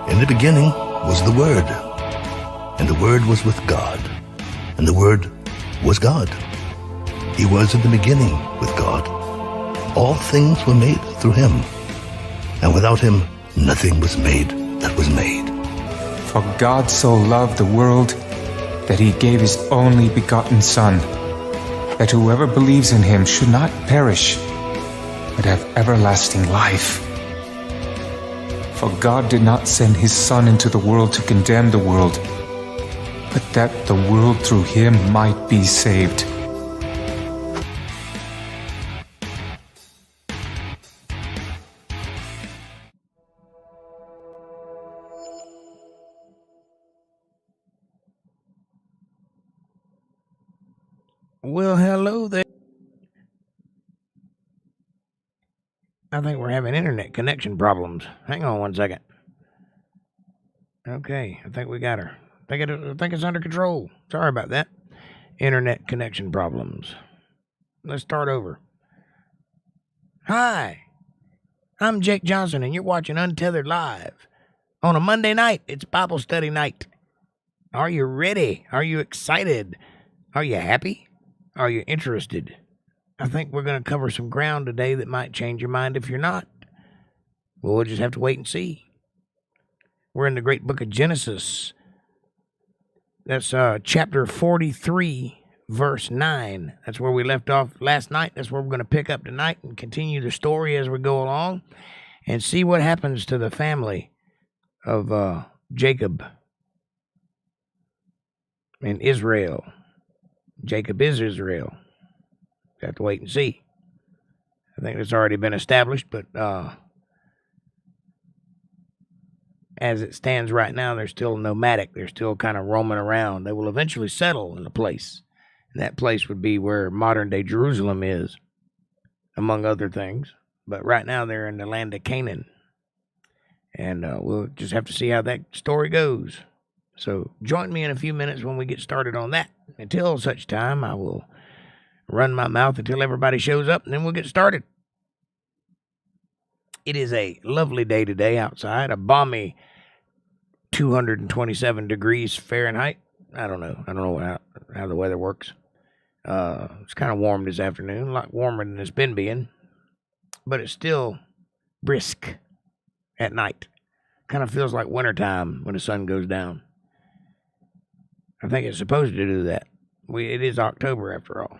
In the beginning was the Word, and the Word was with God, and the Word was God. He was in the beginning with God. All things were made through him, and without him nothing was made that was made. For God so loved the world that he gave his only begotten Son, that whoever believes in him should not perish, but have everlasting life. For God did not send his Son into the world to condemn the world, but that the world through him might be saved. Well, hello there. I think we're having internet connection problems. Hang on one second. Okay, I think we got her. I think it's under control. Sorry about that. Internet connection problems. Let's start over. Hi, I'm Jake Johnson, and you're watching Untethered Live. On a Monday night, it's Bible study night. Are you ready? Are you excited? Are you happy? Are you interested? I think we're going to cover some ground today that might change your mind if you're not. Well, we'll just have to wait and see. We're in the great book of Genesis. That's chapter 43, verse 9. That's where we left off last night. That's where we're going to pick up tonight and continue the story as we go along and see what happens to the family of Jacob and Israel. Jacob is Israel. You have to wait and see. I think it's already been established, but as it stands right now, they're still nomadic. They're still kind of roaming around. They will eventually settle in a place. And that place would be where modern-day Jerusalem is, among other things. But right now, they're in the land of Canaan. And we'll just have to see how that story goes. So join me in a few minutes when we get started on that. Until such time, I will run my mouth until everybody shows up, and then we'll get started. It is a lovely day today outside, a balmy 227 degrees Fahrenheit. I don't know how the weather works. It's kind of warm this afternoon, a lot warmer than it's been being, but it's still brisk at night. Kind of feels like wintertime when the sun goes down. I think it's supposed to do that. It is October after all.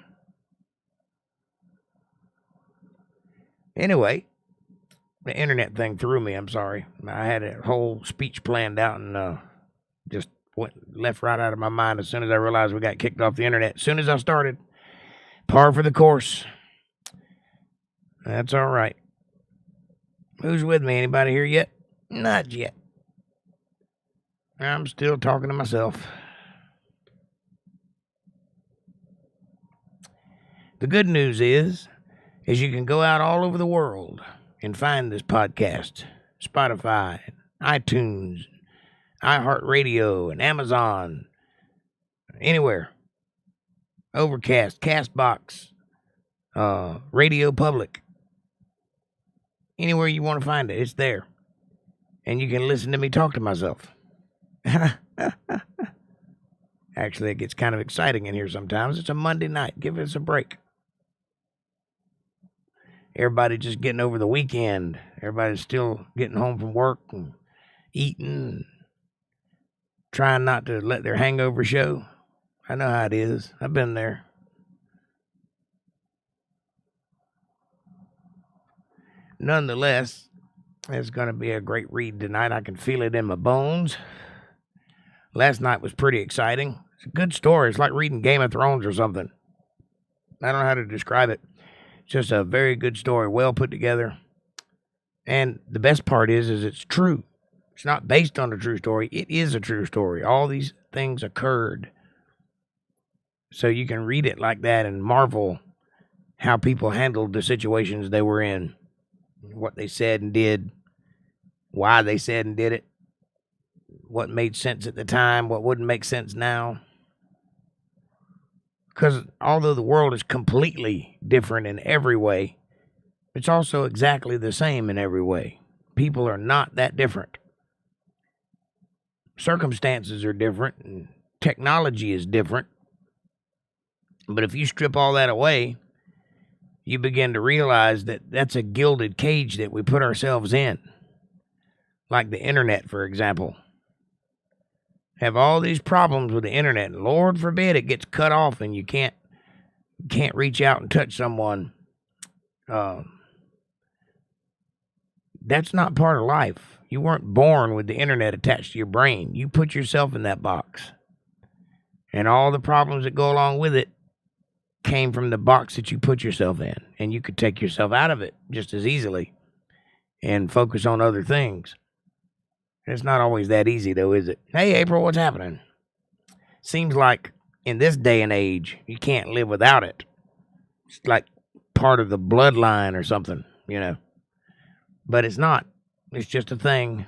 Anyway, the internet thing threw me. I'm sorry. I had a whole speech planned out and just went left right out of my mind as soon as I realized we got kicked off the internet. As soon as I started, par for the course. That's all right. Who's with me? Anybody here yet? Not yet. I'm still talking to myself. The good news is you can go out all over the world and find this podcast. Spotify, iTunes, iHeartRadio, and Amazon. Anywhere. Overcast, Castbox, Radio Public. Anywhere you want to find it, it's there. And you can listen to me talk to myself. Actually, it gets kind of exciting in here sometimes. It's a Monday night. Give us a break. Everybody just getting over the weekend. Everybody's still getting home from work and eating and trying not to let their hangover show. I know how it is. I've been there. Nonetheless, it's going to be a great read tonight. I can feel it in my bones. Last night was pretty exciting. It's a good story. It's like reading Game of Thrones or something. I don't know how to describe it. It's just a very good story, well put together. And the best part is it's true. It's not based on a true story. It is a true story. All these things occurred. So you can read it like that and marvel how people handled the situations they were in, what they said and did, why they said and did it, what made sense at the time, what wouldn't make sense now. Because although the world is completely different in every way, it's also exactly the same in every way. People are not that different. circumstances are different and technology is different. But if you strip all that away, you begin to realize that that's a gilded cage that we put ourselves in. Like the internet, for example. Have all these problems with the internet. Lord forbid it gets cut off and you can't reach out and touch someone. That's not part of life. You weren't born with the internet attached to your brain. You put yourself in that box. And all the problems that go along with it came from the box that you put yourself in. And you could take yourself out of it just as easily and focus on other things. It's not always that easy, though, is it? Hey, April, what's happening? Seems like in this day and age, you can't live without it. It's like part of the bloodline or something, you know. But it's not. It's just a thing.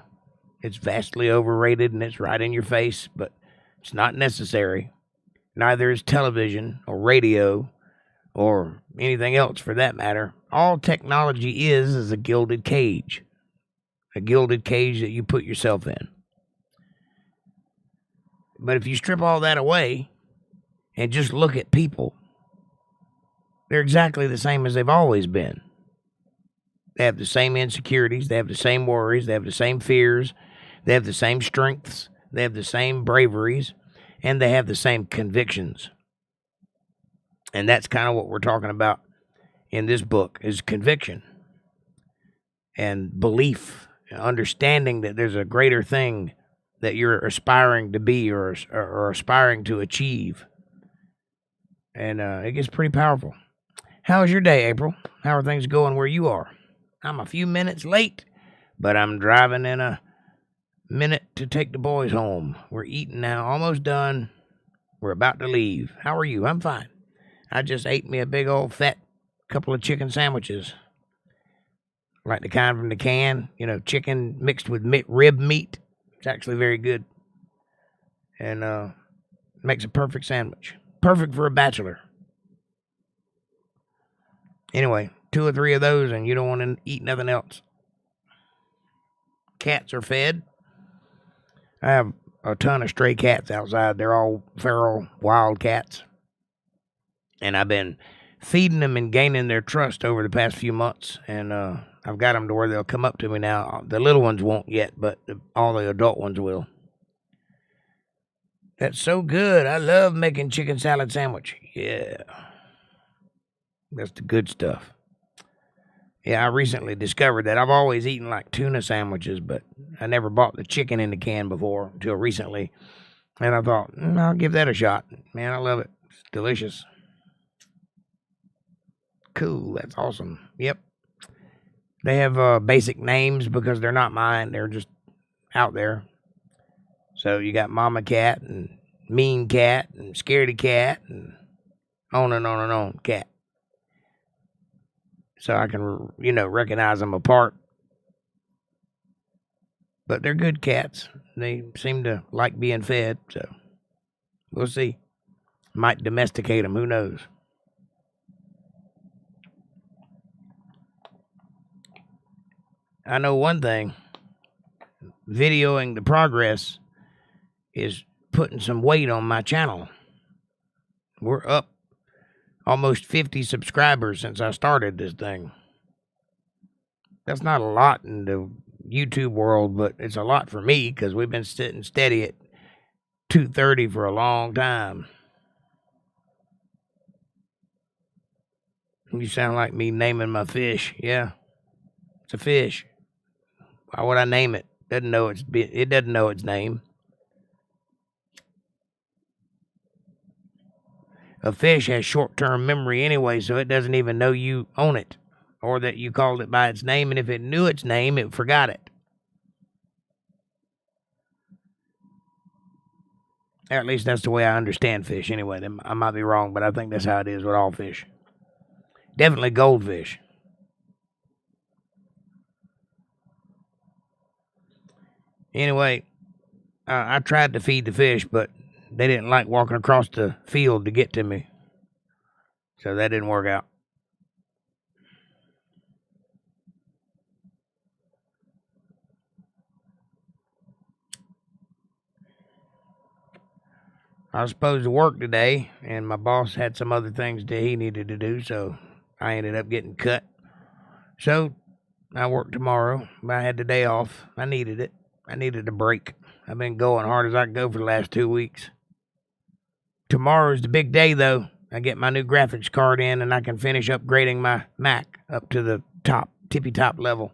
It's vastly overrated and it's right in your face, but it's not necessary. Neither is television or radio or anything else for that matter. All technology is a gilded cage. A gilded cage that you put yourself in. But if you strip all that away and just look at people, they're exactly the same as they've always been. They have the same insecurities. They have the same worries. They have the same fears. They have the same strengths. They have the same braveries. And they have the same convictions. And that's kind of what we're talking about in this book is conviction and belief, understanding that there's a greater thing that you're aspiring to be or aspiring to achieve. And it gets pretty powerful. How's your day, April? How are things going where you are? I'm a few minutes late, but I'm driving in a minute to take the boys home. We're eating now, almost done. We're about to leave. How are you? I'm fine. I just ate me a big old fat couple of chicken sandwiches. Like the kind from the can, you know, chicken mixed with rib meat. It's actually very good. And makes a perfect sandwich. Perfect for a bachelor. Anyway, 2 or 3 of those and you don't want to eat nothing else. Cats are fed. I have a ton of stray cats outside. They're all feral wild cats. And I've been feeding them and gaining their trust over the past few months. And I've got them to where they'll come up to me now. The little ones won't yet, but all the adult ones will. That's so good. I love making chicken salad sandwich. Yeah. That's the good stuff. Yeah, I recently discovered that I've always eaten like tuna sandwiches, but I never bought the chicken in the can before until recently. And I thought, I'll give that a shot. Man, I love it. It's delicious. Cool. That's awesome. Yep. They have basic names because they're not mine. They're just out there. So you got Mama Cat and Mean Cat and Scaredy Cat and on and on and on cat. So I can, recognize them apart. But they're good cats. They seem to like being fed. So we'll see. Might domesticate them. Who knows? I know one thing. Videoing the progress is putting some weight on my channel. We're up almost 50 subscribers since I started this thing. That's not a lot in the YouTube world, but it's a lot for me because we've been sitting steady at 230 for a long time. You sound like me naming my fish. Yeah, it's a fish. Why would I name it? It doesn't know its name. A fish has short-term memory anyway, so it doesn't even know you own it or that you called it by its name. And if it knew its name, it forgot it. At least that's the way I understand fish anyway. I might be wrong, but I think that's how it is with all fish. Definitely goldfish. Anyway, I tried to feed the fish, but they didn't like walking across the field to get to me. So that didn't work out. I was supposed to work today, and my boss had some other things that he needed to do, so I ended up getting cut. So I work tomorrow, but I had the day off. I needed it. I needed a break. I've been going hard as I can go for the last 2 weeks. Tomorrow's the big day, though. I get my new graphics card in, and I can finish upgrading my Mac up to the tippy-top level.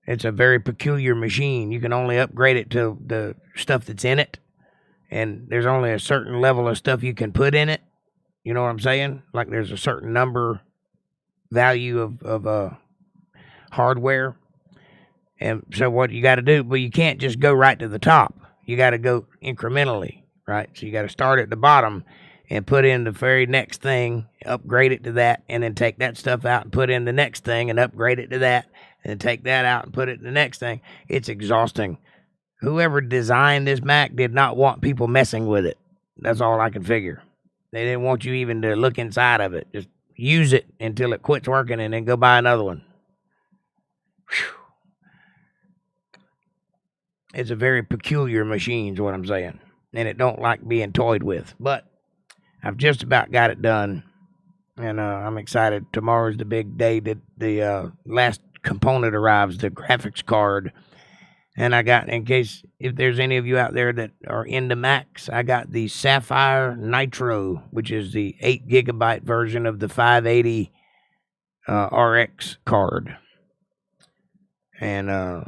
It's a very peculiar machine. You can only upgrade it to the stuff that's in it. And there's only a certain level of stuff you can put in it. You know what I'm saying? Like there's a certain number value of hardware. And so what you got to do, well, you can't just go right to the top. You got to go incrementally, right? So you got to start at the bottom and put in the very next thing, upgrade it to that, and then take that stuff out and put in the next thing and upgrade it to that, and then take that out and put it in the next thing. It's exhausting. Whoever designed this Mac did not want people messing with it. That's all I can figure. They didn't want you even to look inside of it. Just use it until it quits working and then go buy another one. Whew. It's a very peculiar machine is what I'm saying. And it don't like being toyed with. But I've just about got it done. And I'm excited. Tomorrow's the big day that the last component arrives, the graphics card. And I got, in case, if there's any of you out there that are into Macs, I got the Sapphire Nitro, which is the 8 gigabyte version of the 580 RX card. And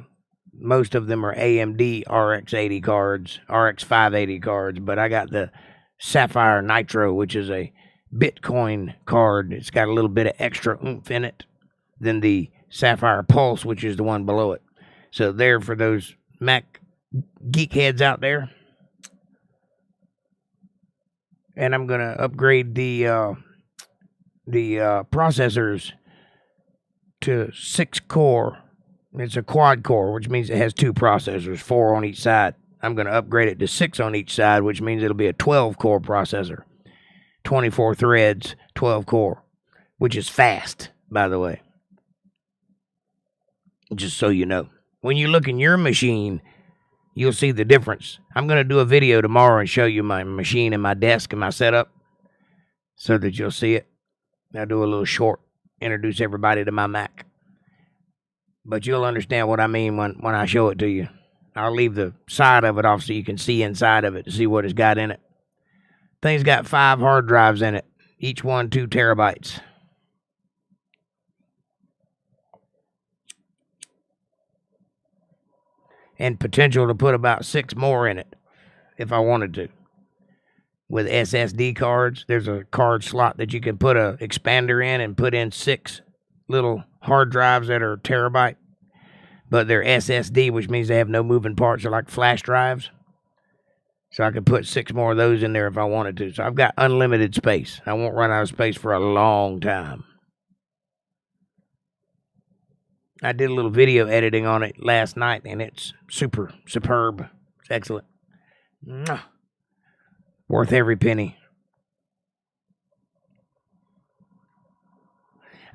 most of them are AMD RX 80 cards, RX 580 cards, but I got the Sapphire Nitro, which is a Bitcoin card. It's got a little bit of extra oomph in it than the Sapphire Pulse, which is the one below it. So there for those Mac geek heads out there. And I'm going to upgrade the processors to 6-core. It's a quad core, which means it has 2 processors, 4 on each side. I'm going to upgrade it to 6 on each side, which means it'll be a 12-core processor. 24 threads, 12-core, which is fast, by the way. Just so you know. When you look in your machine, you'll see the difference. I'm going to do a video tomorrow and show you my machine and my desk and my setup so that you'll see it. I'll do a little short, introduce everybody to my Mac. But you'll understand what I mean when I show it to you. I'll leave the side of it off so you can see inside of it to see what it's got in it. Thing's got 5 hard drives in it, each one 2 terabytes. And potential to put about 6 more in it if I wanted to. With SSD cards, there's a card slot that you can put a expander in and put in 6 little hard drives that are terabyte. But they're SSD, which means they have no moving parts. They're like flash drives. So I could put 6 more of those in there if I wanted to. So I've got unlimited space. I won't run out of space for a long time. I did a little video editing on it last night, and it's superb. It's excellent. Worth every penny.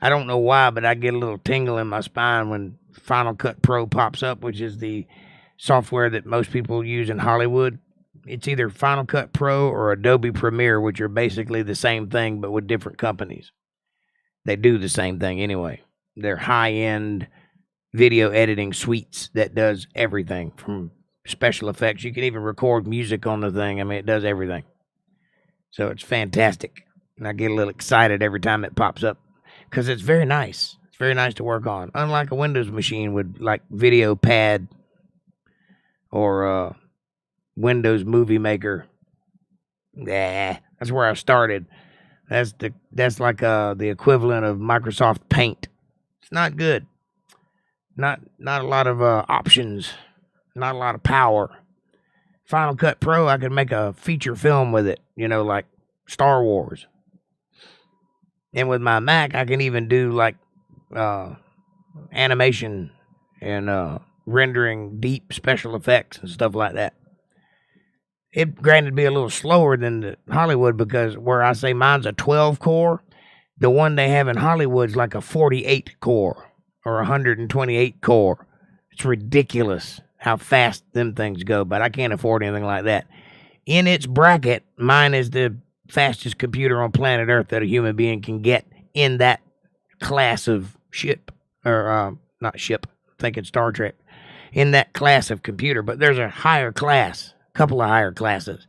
I don't know why, but I get a little tingle in my spine when Final Cut Pro pops up, which is the software that most people use in Hollywood. It's either Final Cut Pro or Adobe Premiere, which are basically the same thing, but with different companies. They do the same thing anyway. They're high-end video editing suites that does everything from special effects. You can even record music on the thing. I mean, it does everything. So it's fantastic. And I get a little excited every time it pops up because it's very nice. It's very nice to work on. Unlike a Windows machine with like Video Pad or Windows Movie Maker. That's where I started. That's like the equivalent of Microsoft Paint. It's not good. Not a lot of options. Not a lot of power. Final Cut Pro, I could make a feature film with it. You know, like Star Wars. And with my Mac, I can even do like animation and rendering deep special effects and stuff like that. It granted be a little slower than the Hollywood because where I say mine's a 12 core, the one they have in Hollywood's like a 48 core or 128 core. It's ridiculous how fast them things go, but I can't afford anything like that. In its bracket, mine is the fastest computer on planet Earth that a human being can get in that class of ship. Or, not ship, thinking Star Trek. In that class of computer. But there's a higher class, a couple of higher classes.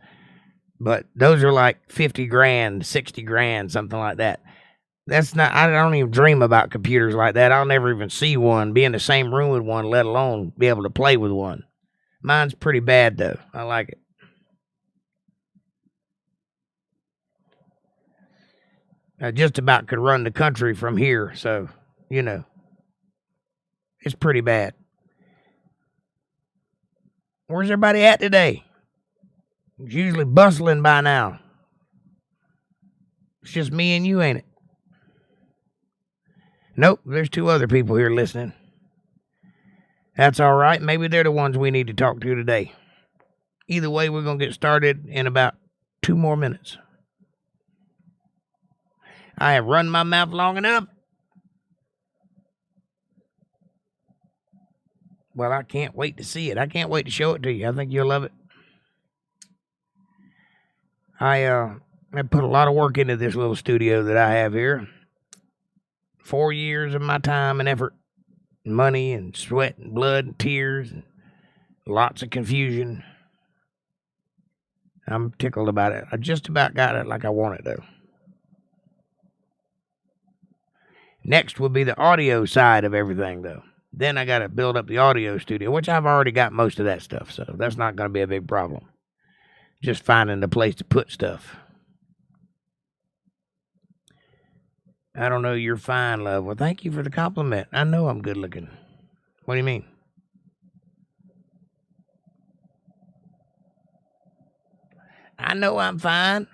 But those are like 50 grand, 60 grand, something like that. That's not, I don't even dream about computers like that. I'll never even see one, be in the same room with one, let alone be able to play with one. Mine's pretty bad, though. I like it. I just about could run the country from here, so, you know, it's pretty bad. Where's everybody at today? It's usually bustling by now. It's just me and you, ain't it? Nope, there's 2 other people here listening. That's all right. Maybe they're the ones we need to talk to today. Either way, we're going to get started in about 2 more minutes. I have run my mouth long enough. Well, I can't wait to see it. I can't wait to show it to you. I think you'll love it. I put a lot of work into this little studio that I have here. 4 years of my time and effort, and money and sweat and blood and tears and lots of confusion. I'm tickled about it. I just about got it like I want it, though. Next will be the audio side of everything, though. Then I got to build up the audio studio, which I've already got most of that stuff, so that's not going to be a big problem. Just finding the place to put stuff. I don't know, you're fine, love. Well, thank you for the compliment. I know I'm good looking. What do you mean? I know I'm fine.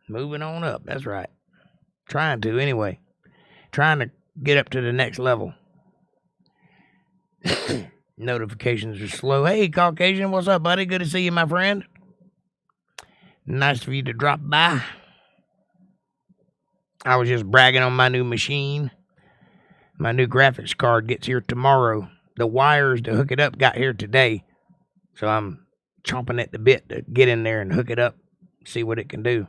Moving on up, that's right. Trying to, anyway. Trying to get up to the next level. Notifications are slow. Hey, Caucasian, what's up, buddy? Good to see you, my friend. Nice for you to drop by. I was just bragging on my new machine. My new graphics card gets here tomorrow. The wires to hook it up got here today. So I'm chomping at the bit to get in there and hook it up, see what it can do.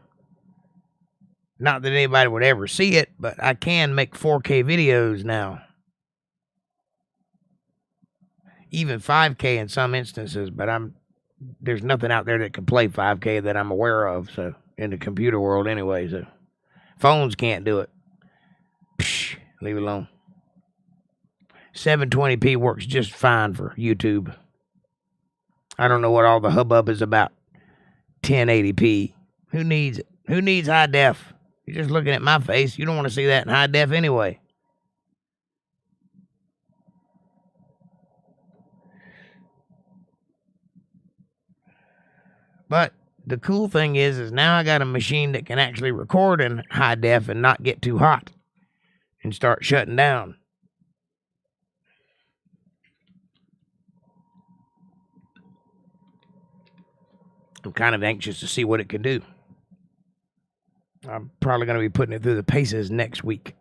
Not that anybody would ever see it, but I can make 4K videos now. Even 5K in some instances, but there's nothing out there that can play 5K that I'm aware of, so in the computer world anyway, so phones can't do it. Psh, leave it alone. 720p works just fine for YouTube. I don't know what all the hubbub is about. 1080p. Who needs it? Who needs high def? You're just looking at my face. You don't want to see that in high def anyway. But the cool thing is now I got a machine that can actually record in high def and not get too hot and start shutting down. I'm kind of anxious to see what it can do. I'm probably going to be putting it through the paces next week.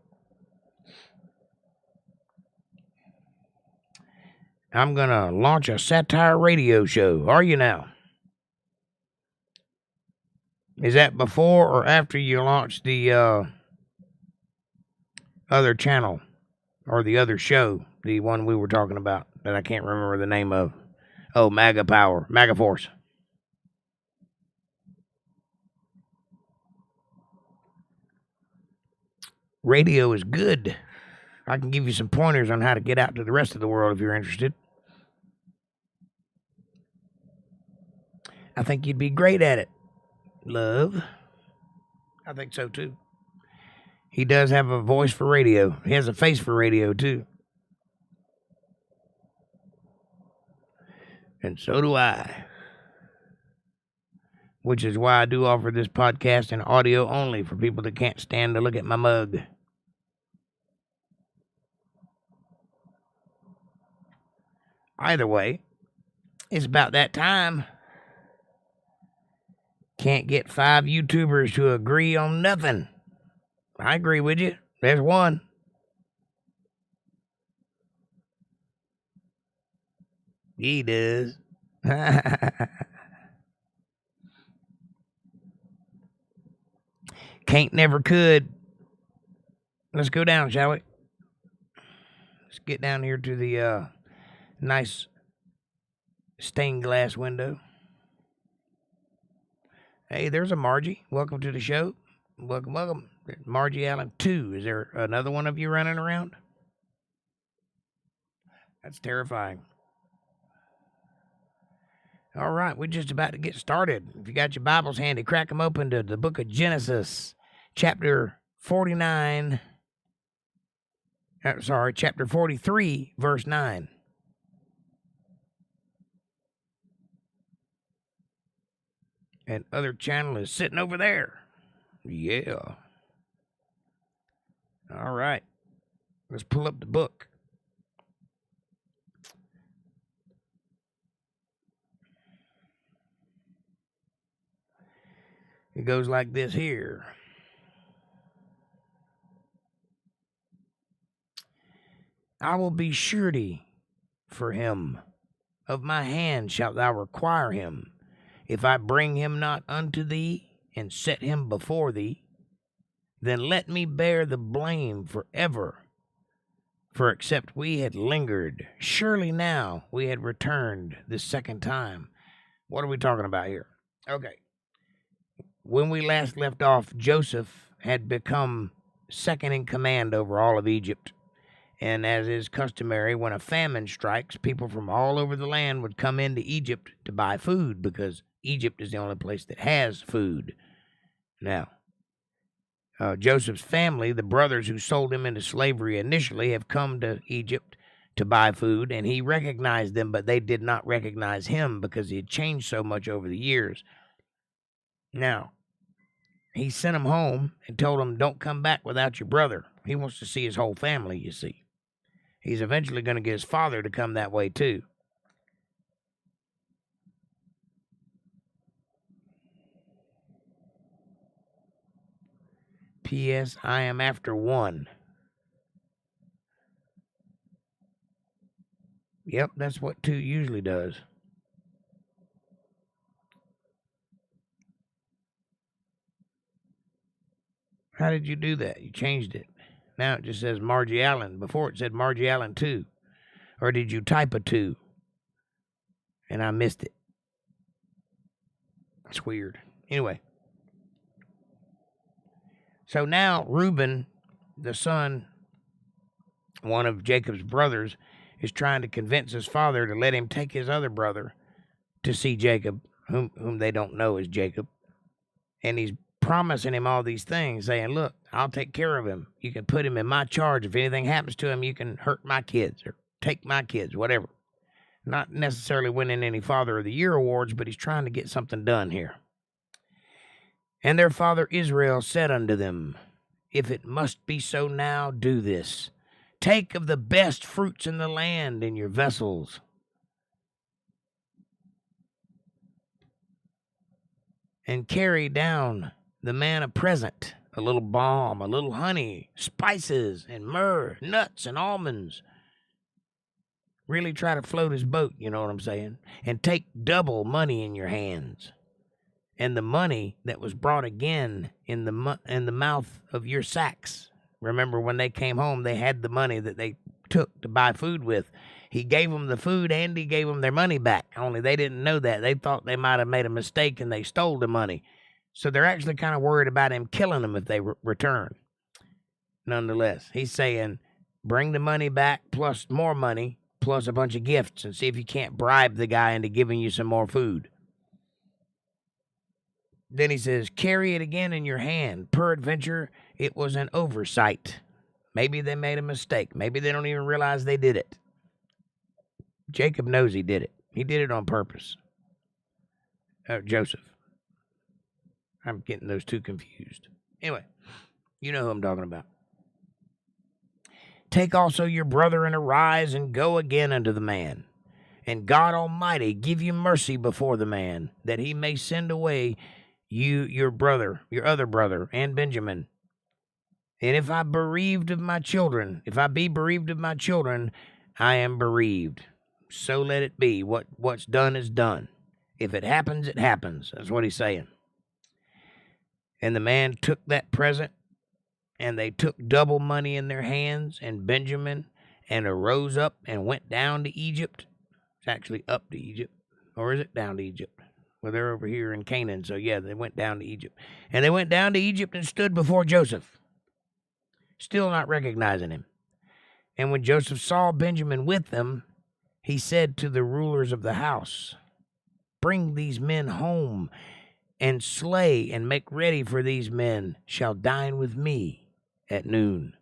I'm going to launch a satire radio show. Are you now? Is that before or after you launch the other channel or the other show, the one we were talking about that I can't remember the name of? Oh, MAGA Power, MAGA Force. Radio is good. I can give you some pointers on how to get out to the rest of the world if you're interested. I think you'd be great at it, love. I think so, too. He does have a voice for radio. He has a face for radio, too. And so do I. Which is why I do offer this podcast in audio only for people that can't stand to look at my mug. Either way, it's about that time. Can't get 5 YouTubers to agree on nothing. I agree with you. There's one. He does. Can't never could. Let's go down, shall we? Let's get down here to the nice stained glass window. Hey, there's a Margie. Welcome to the show. Welcome, welcome. Margie Allen 2. Is there another one of you running around? That's terrifying. All right, we're just about to get started. If you got your Bibles handy, crack them open to the book of Genesis, chapter 49. Chapter 43, verse 9. And other channel is sitting over there. Yeah. All right. Let's pull up the book. It goes like this here. I will be surety for him. Of my hand shalt thou require him. If I bring him not unto thee, and set him before thee, then let me bear the blame forever. For except we had lingered, surely now we had returned this second time. What are we talking about here? Okay. When we last left off, Joseph had become second in command over all of Egypt. And as is customary, when a famine strikes, people from all over the land would come into Egypt to buy food because Egypt is the only place that has food. Now, Joseph's family, the brothers who sold him into slavery initially, have come to Egypt to buy food, and he recognized them, but they did not recognize him because he had changed so much over the years. Now, he sent them home and told them, don't come back without your brother. He wants to see his whole family, you see. He's eventually going to get his father to come that way, too. P.S. I am after one. Yep, that's what 2 usually does. How did you do that? You changed it. Now it just says Margie Allen. Before it said Margie Allen 2. Or did you type a 2? And I missed it. It's weird. Anyway. So now Reuben, the son, one of Jacob's brothers, is trying to convince his father to let him take his other brother to see Jacob, whom they don't know is Jacob. And he's promising him all these things, saying, look, I'll take care of him. You can put him in my charge. If anything happens to him, you can hurt my kids or take my kids, whatever. Not necessarily winning any Father of the Year awards, but he's trying to get something done here. And their father Israel said unto them, if it must be so now, do this. Take of the best fruits in the land in your vessels. And carry down the man a present, a little balm, a little honey, spices and myrrh, nuts and almonds. Really try to float his boat, you know what I'm saying? And take double money in your hands. And the money that was brought again in the mouth of your sacks. Remember, when they came home, they had the money that they took to buy food with. He gave them the food and he gave them their money back. Only they didn't know that. They thought they might have made a mistake and they stole the money. So they're actually kind of worried about him killing them if they return. Nonetheless, he's saying, bring the money back plus more money plus a bunch of gifts and see if you can't bribe the guy into giving you some more food. Then he says, carry it again in your hand. Peradventure, it was an oversight. Maybe they made a mistake. Maybe they don't even realize they did it. Jacob knows he did it. He did it on purpose. Joseph. I'm getting those two confused. Anyway, you know who I'm talking about. Take also your brother and arise and go again unto the man. And God Almighty give you mercy before the man, that he may send away you, your brother, your other brother, and Benjamin. And if I be bereaved of my children, I am bereaved. So let it be. What's done is done. If it happens, it happens. That's what he's saying. And the man took that present, and they took double money in their hands, and Benjamin, and arose up and went down to Egypt. It's actually up to Egypt. Or is it down to Egypt? Well, they're over here in Canaan, so yeah, they went down to Egypt. And they went down to Egypt and stood before Joseph, still not recognizing him. And when Joseph saw Benjamin with them, he said to the rulers of the house, "Bring these men home, and slay and make ready, for these men shall dine with me at noon.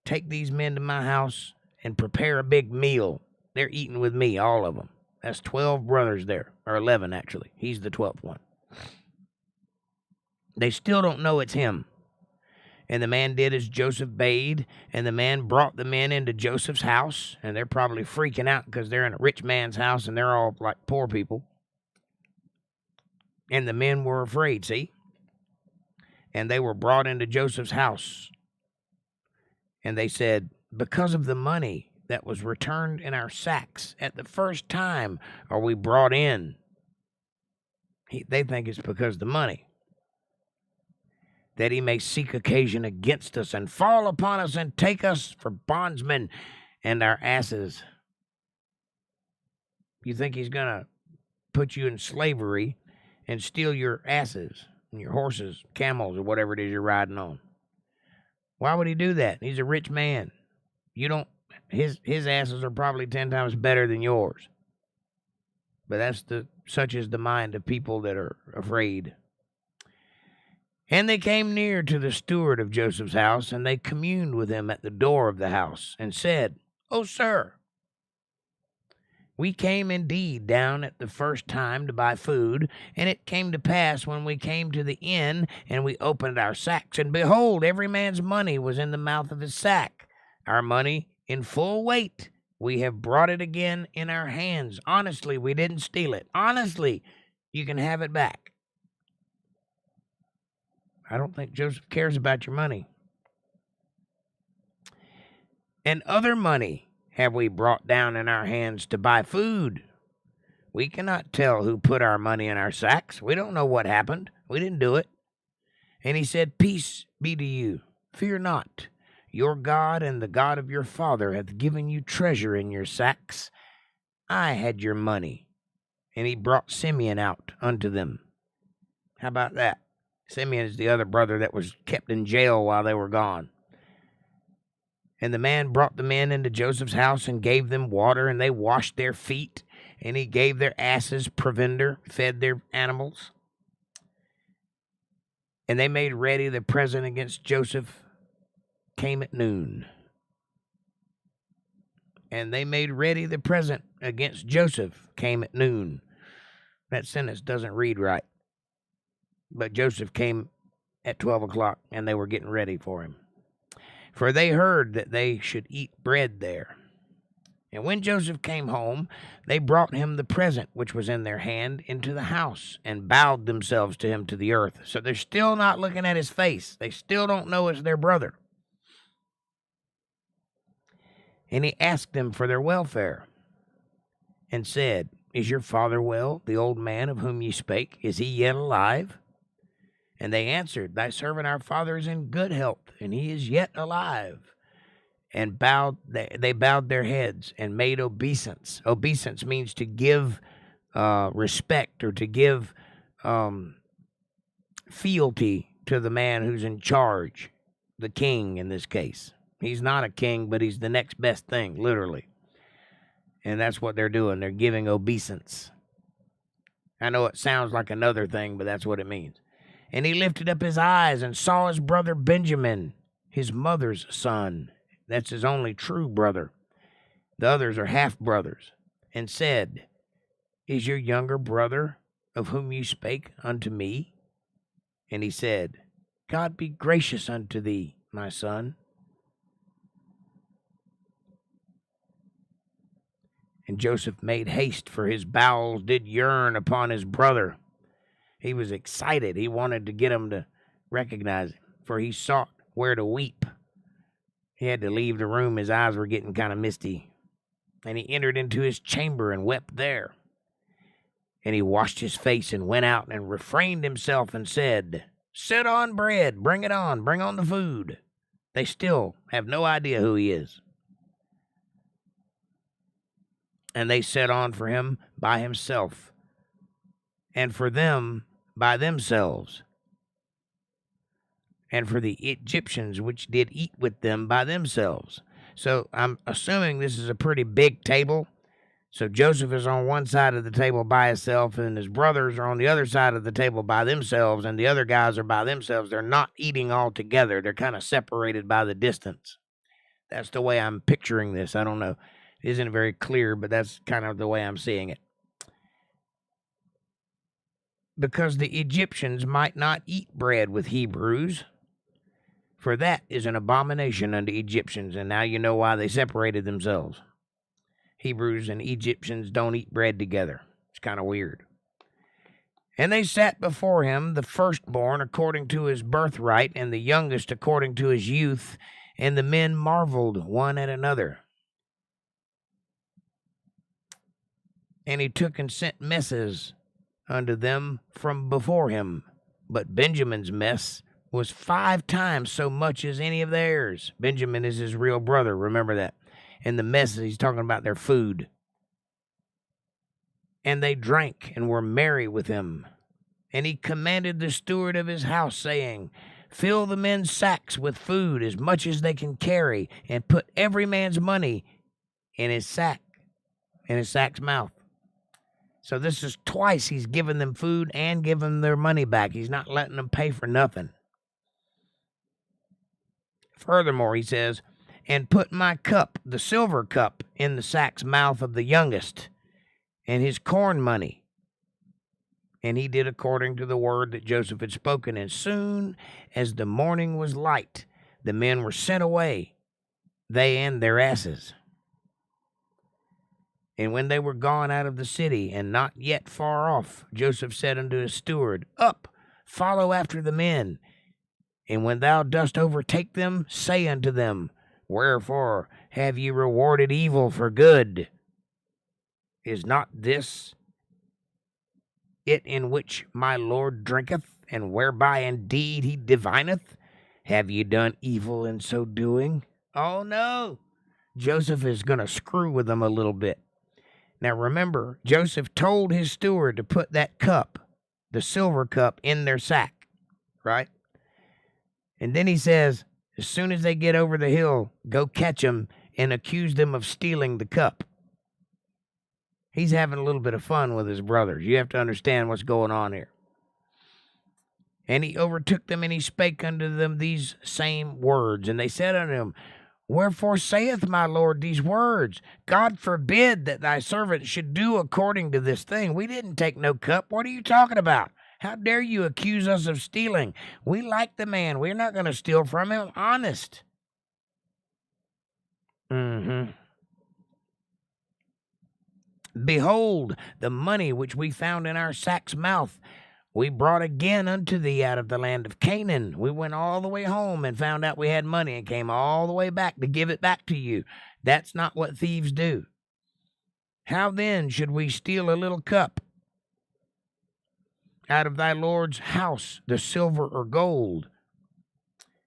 Take these men to my house and prepare a big meal. They're eating with me, all of them." That's 12 brothers there, or 11 actually. He's the 12th one. They still don't know it's him. And the man did as Joseph bade, and the man brought the men into Joseph's house, and they're probably freaking out because they're in a rich man's house and they're all like poor people. And the men were afraid, see? And they were brought into Joseph's house. And they said, "Because of the money that was returned in our sacks at the first time are we brought in." They think it's because of the money, that he may seek occasion against us and fall upon us and take us for bondsmen and our asses. You think he's going to put you in slavery and steal your asses and your horses, camels, or whatever it is you're riding on? Why would he do that? He's a rich man. You don't. His asses are probably 10 times better than yours. But such is the mind of people that are afraid. And they came near to the steward of Joseph's house, and they communed with him at the door of the house, and said, "O sir, we came indeed down at the first time to buy food, and it came to pass when we came to the inn, and we opened our sacks, and behold, every man's money was in the mouth of his sack, our money in full weight. We have brought it again in our hands. Honestly, we didn't steal it. Honestly, you can have it back." I don't think Joseph cares about your money. "And other money have we brought down in our hands to buy food. We cannot tell who put our money in our sacks. We don't know what happened. We didn't do it." And he said, "Peace be to you. Fear not. Your God and the God of your father hath given you treasure in your sacks. I had your money." And he brought Simeon out unto them. How about that? Simeon is the other brother that was kept in jail while they were gone. And the man brought the men into Joseph's house and gave them water, and they washed their feet. And he gave their asses provender, fed their animals. And they made ready the present against Joseph, came at noon. And they made ready the present against Joseph, came at noon. That sentence doesn't read right. But Joseph came at 12 o'clock, and they were getting ready for him. For they heard that they should eat bread there. And when Joseph came home, they brought him the present which was in their hand into the house, and bowed themselves to him to the earth. So they're still not looking at his face. They still don't know it's their brother. And he asked them for their welfare, and said, "Is your father well, the old man of whom ye spake? Is he yet alive?" And they answered, "Thy servant our father is in good health, and he is yet alive." And they bowed their heads and made obeisance. Obeisance means to give respect, or to give fealty to the man who's in charge, the king in this case. He's not a king, but he's the next best thing, literally. And that's what they're doing. They're giving obeisance. I know it sounds like another thing, but that's what it means. And he lifted up his eyes and saw his brother Benjamin, his mother's son. That's his only true brother. The others are half-brothers. And said, "Is your younger brother, of whom you spake unto me?" And he said, "God be gracious unto thee, my son." And Joseph made haste, for his bowels did yearn upon his brother. He was excited. He wanted to get him to recognize him, for he sought where to weep. He had to leave the room. His eyes were getting kind of misty. And he entered into his chamber and wept there. And he washed his face and went out and refrained himself and said, Sit on bread. Bring it on. Bring on the food. They still have no idea who he is. And they set on for him by himself, and for them by themselves, and for the Egyptians which did eat with them by themselves. So I'm assuming this is a pretty big table. So Joseph is on one side of the table by himself, and his brothers are on the other side of the table by themselves, and the other guys are by themselves. They're not eating all together. They're kind of separated by the distance. That's the way I'm picturing this. I don't know. It isn't very clear, but that's kind of the way I'm seeing it. Because the Egyptians might not eat bread with Hebrews, for that is an abomination unto Egyptians. And now you know why they separated themselves. Hebrews and Egyptians don't eat bread together. It's kind of weird. And they sat before him, the firstborn according to his birthright, and the youngest according to his youth. And the men marveled one at another. And he took and sent messes unto them from before him. But Benjamin's mess was 5 times so much as any of theirs. Benjamin is his real brother, remember that. And the messes, he's talking about their food. And they drank and were merry with him. And he commanded the steward of his house, saying, Fill the men's sacks with food as much as they can carry, and put every man's money in his sack, in his sack's mouth. So this is twice he's given them food and given them their money back. He's not letting them pay for nothing. Furthermore, he says, And put my cup, the silver cup, in the sack's mouth of the youngest, and his corn money. And he did according to the word that Joseph had spoken. And soon as the morning was light, the men were sent away, they and their asses. And when they were gone out of the city, and not yet far off, Joseph said unto his steward, Up, follow after the men. And when thou dost overtake them, say unto them, Wherefore have ye rewarded evil for good? Is not this it in which my Lord drinketh, and whereby indeed he divineth? Have ye done evil in so doing? Oh no! Joseph is going to screw with them a little bit. Now remember, Joseph told his steward to put that cup, the silver cup, in their sack, right? And then he says, as soon as they get over the hill, go catch them and accuse them of stealing the cup. He's having a little bit of fun with his brothers. You have to understand what's going on here. And he overtook them, and he spake unto them these same words. And they said unto him, Wherefore saith my Lord these words? God forbid that thy servant should do according to this thing. We didn't take no cup. What are you talking about? How dare you accuse us of stealing? We like the man. We're not going to steal from him. Honest. Behold, the money which we found in our sack's mouth, we brought again unto thee out of the land of Canaan. We went all the way home and found out we had money and came all the way back to give it back to you. That's not what thieves do. How then should we steal a little cup out of thy Lord's house, the silver or gold?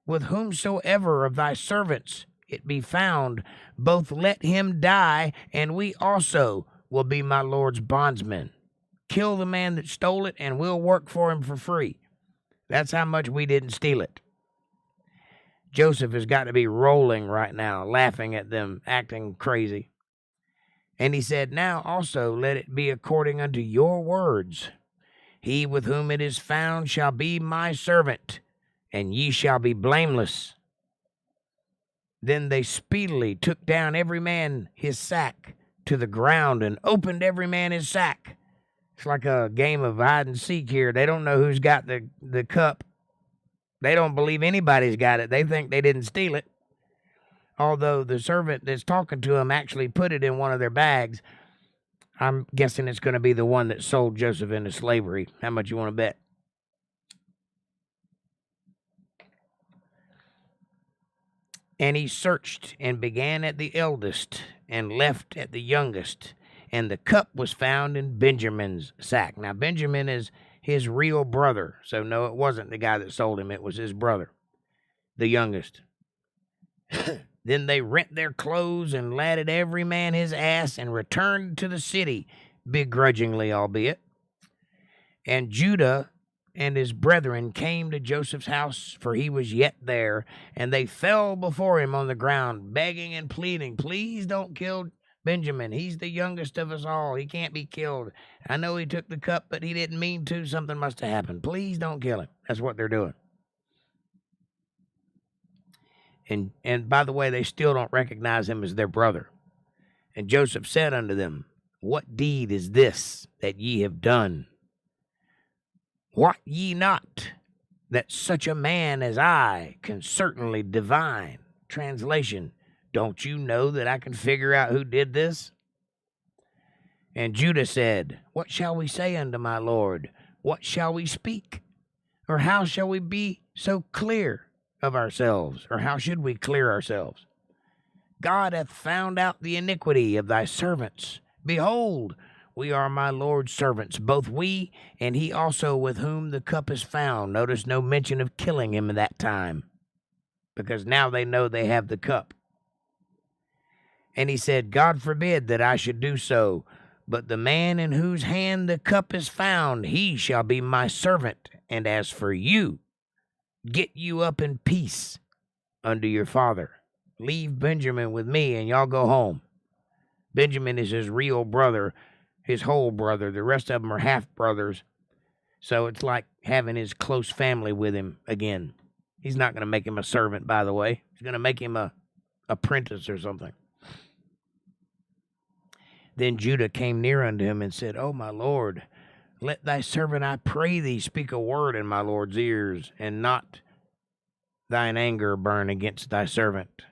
With whomsoever of thy servants it be found, both let him die, and we also will be my Lord's bondsmen. Kill the man that stole it, and we'll work for him for free. That's how much we didn't steal it. Joseph has got to be rolling right now, laughing at them, acting crazy. And he said, Now also let it be according unto your words. He with whom it is found shall be my servant, and ye shall be blameless. Then they speedily took down every man his sack to the ground, and opened every man his sack. It's like a game of hide and seek here. They don't know who's got the cup. They don't believe anybody's got it. They think they didn't steal it. Although the servant that's talking to him actually put it in one of their bags. I'm guessing it's going to be the one that sold Joseph into slavery. How much you want to bet? And he searched and began at the eldest and left at the youngest. And the cup was found in Benjamin's sack. Now, Benjamin is his real brother. So no, it wasn't the guy that sold him. It was his brother, the youngest. Then they rent their clothes and ladded every man his ass and returned to the city, begrudgingly albeit. And Judah and his brethren came to Joseph's house, for he was yet there, and they fell before him on the ground, begging and pleading, please don't kill Benjamin. He's the youngest of us all. He can't be killed. I know he took the cup, but he didn't mean to. Something must have happened. Please don't kill him. That's what they're doing. And by the way, they still don't recognize him as their brother. And Joseph said unto them, what deed is this that ye have done? Wot ye not that such a man as I can certainly divine? Translation, don't you know that I can figure out who did this? And Judah said, what shall we say unto my Lord? What shall we speak? Or how shall we be so clear of ourselves? Or how should we clear ourselves? God hath found out the iniquity of thy servants. Behold, we are my Lord's servants, both we and he also with whom the cup is found. Notice no mention of killing him at that time, because now they know they have the cup. And he said, God forbid that I should do so, but the man in whose hand the cup is found, he shall be my servant. And as for you, get you up in peace unto your father. Leave Benjamin with me, and y'all go home. Benjamin is his real brother, his whole brother. The rest of them are half-brothers. So it's like having his close family with him again. He's not going to make him a servant, by the way. He's going to make him a apprentice or something. Then Judah came near unto him and said, O my Lord, let thy servant, I pray thee, speak a word in my Lord's ears, and not thine anger burn against thy servant.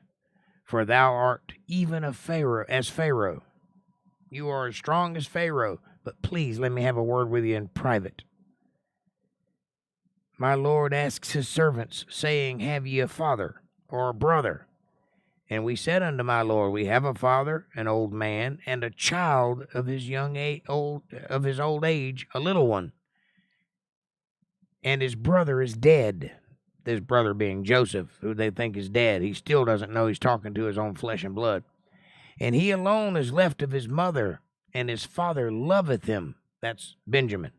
For thou art even as Pharaoh. You are as strong as Pharaoh, but please let me have a word with you in private. My Lord asks his servants, saying, have ye a father or a brother? And we said unto my Lord, we have a father, an old man, and a child of his old age, a little one. And his brother is dead. This brother being Joseph, who they think is dead. He still doesn't know he's talking to his own flesh and blood. And he alone is left of his mother, and his father loveth him. That's Benjamin.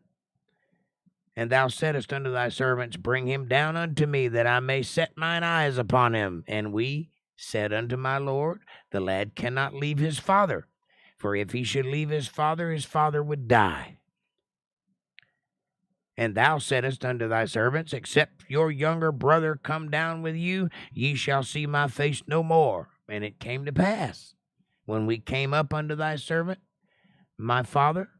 And thou saidst unto thy servants, bring him down unto me, that I may set mine eyes upon him. And we said unto my Lord, the lad cannot leave his father, for if he should leave his father would die. And thou saidst unto thy servants, except your younger brother come down with you, ye shall see my face no more. And it came to pass, when we came up unto thy servant, my father,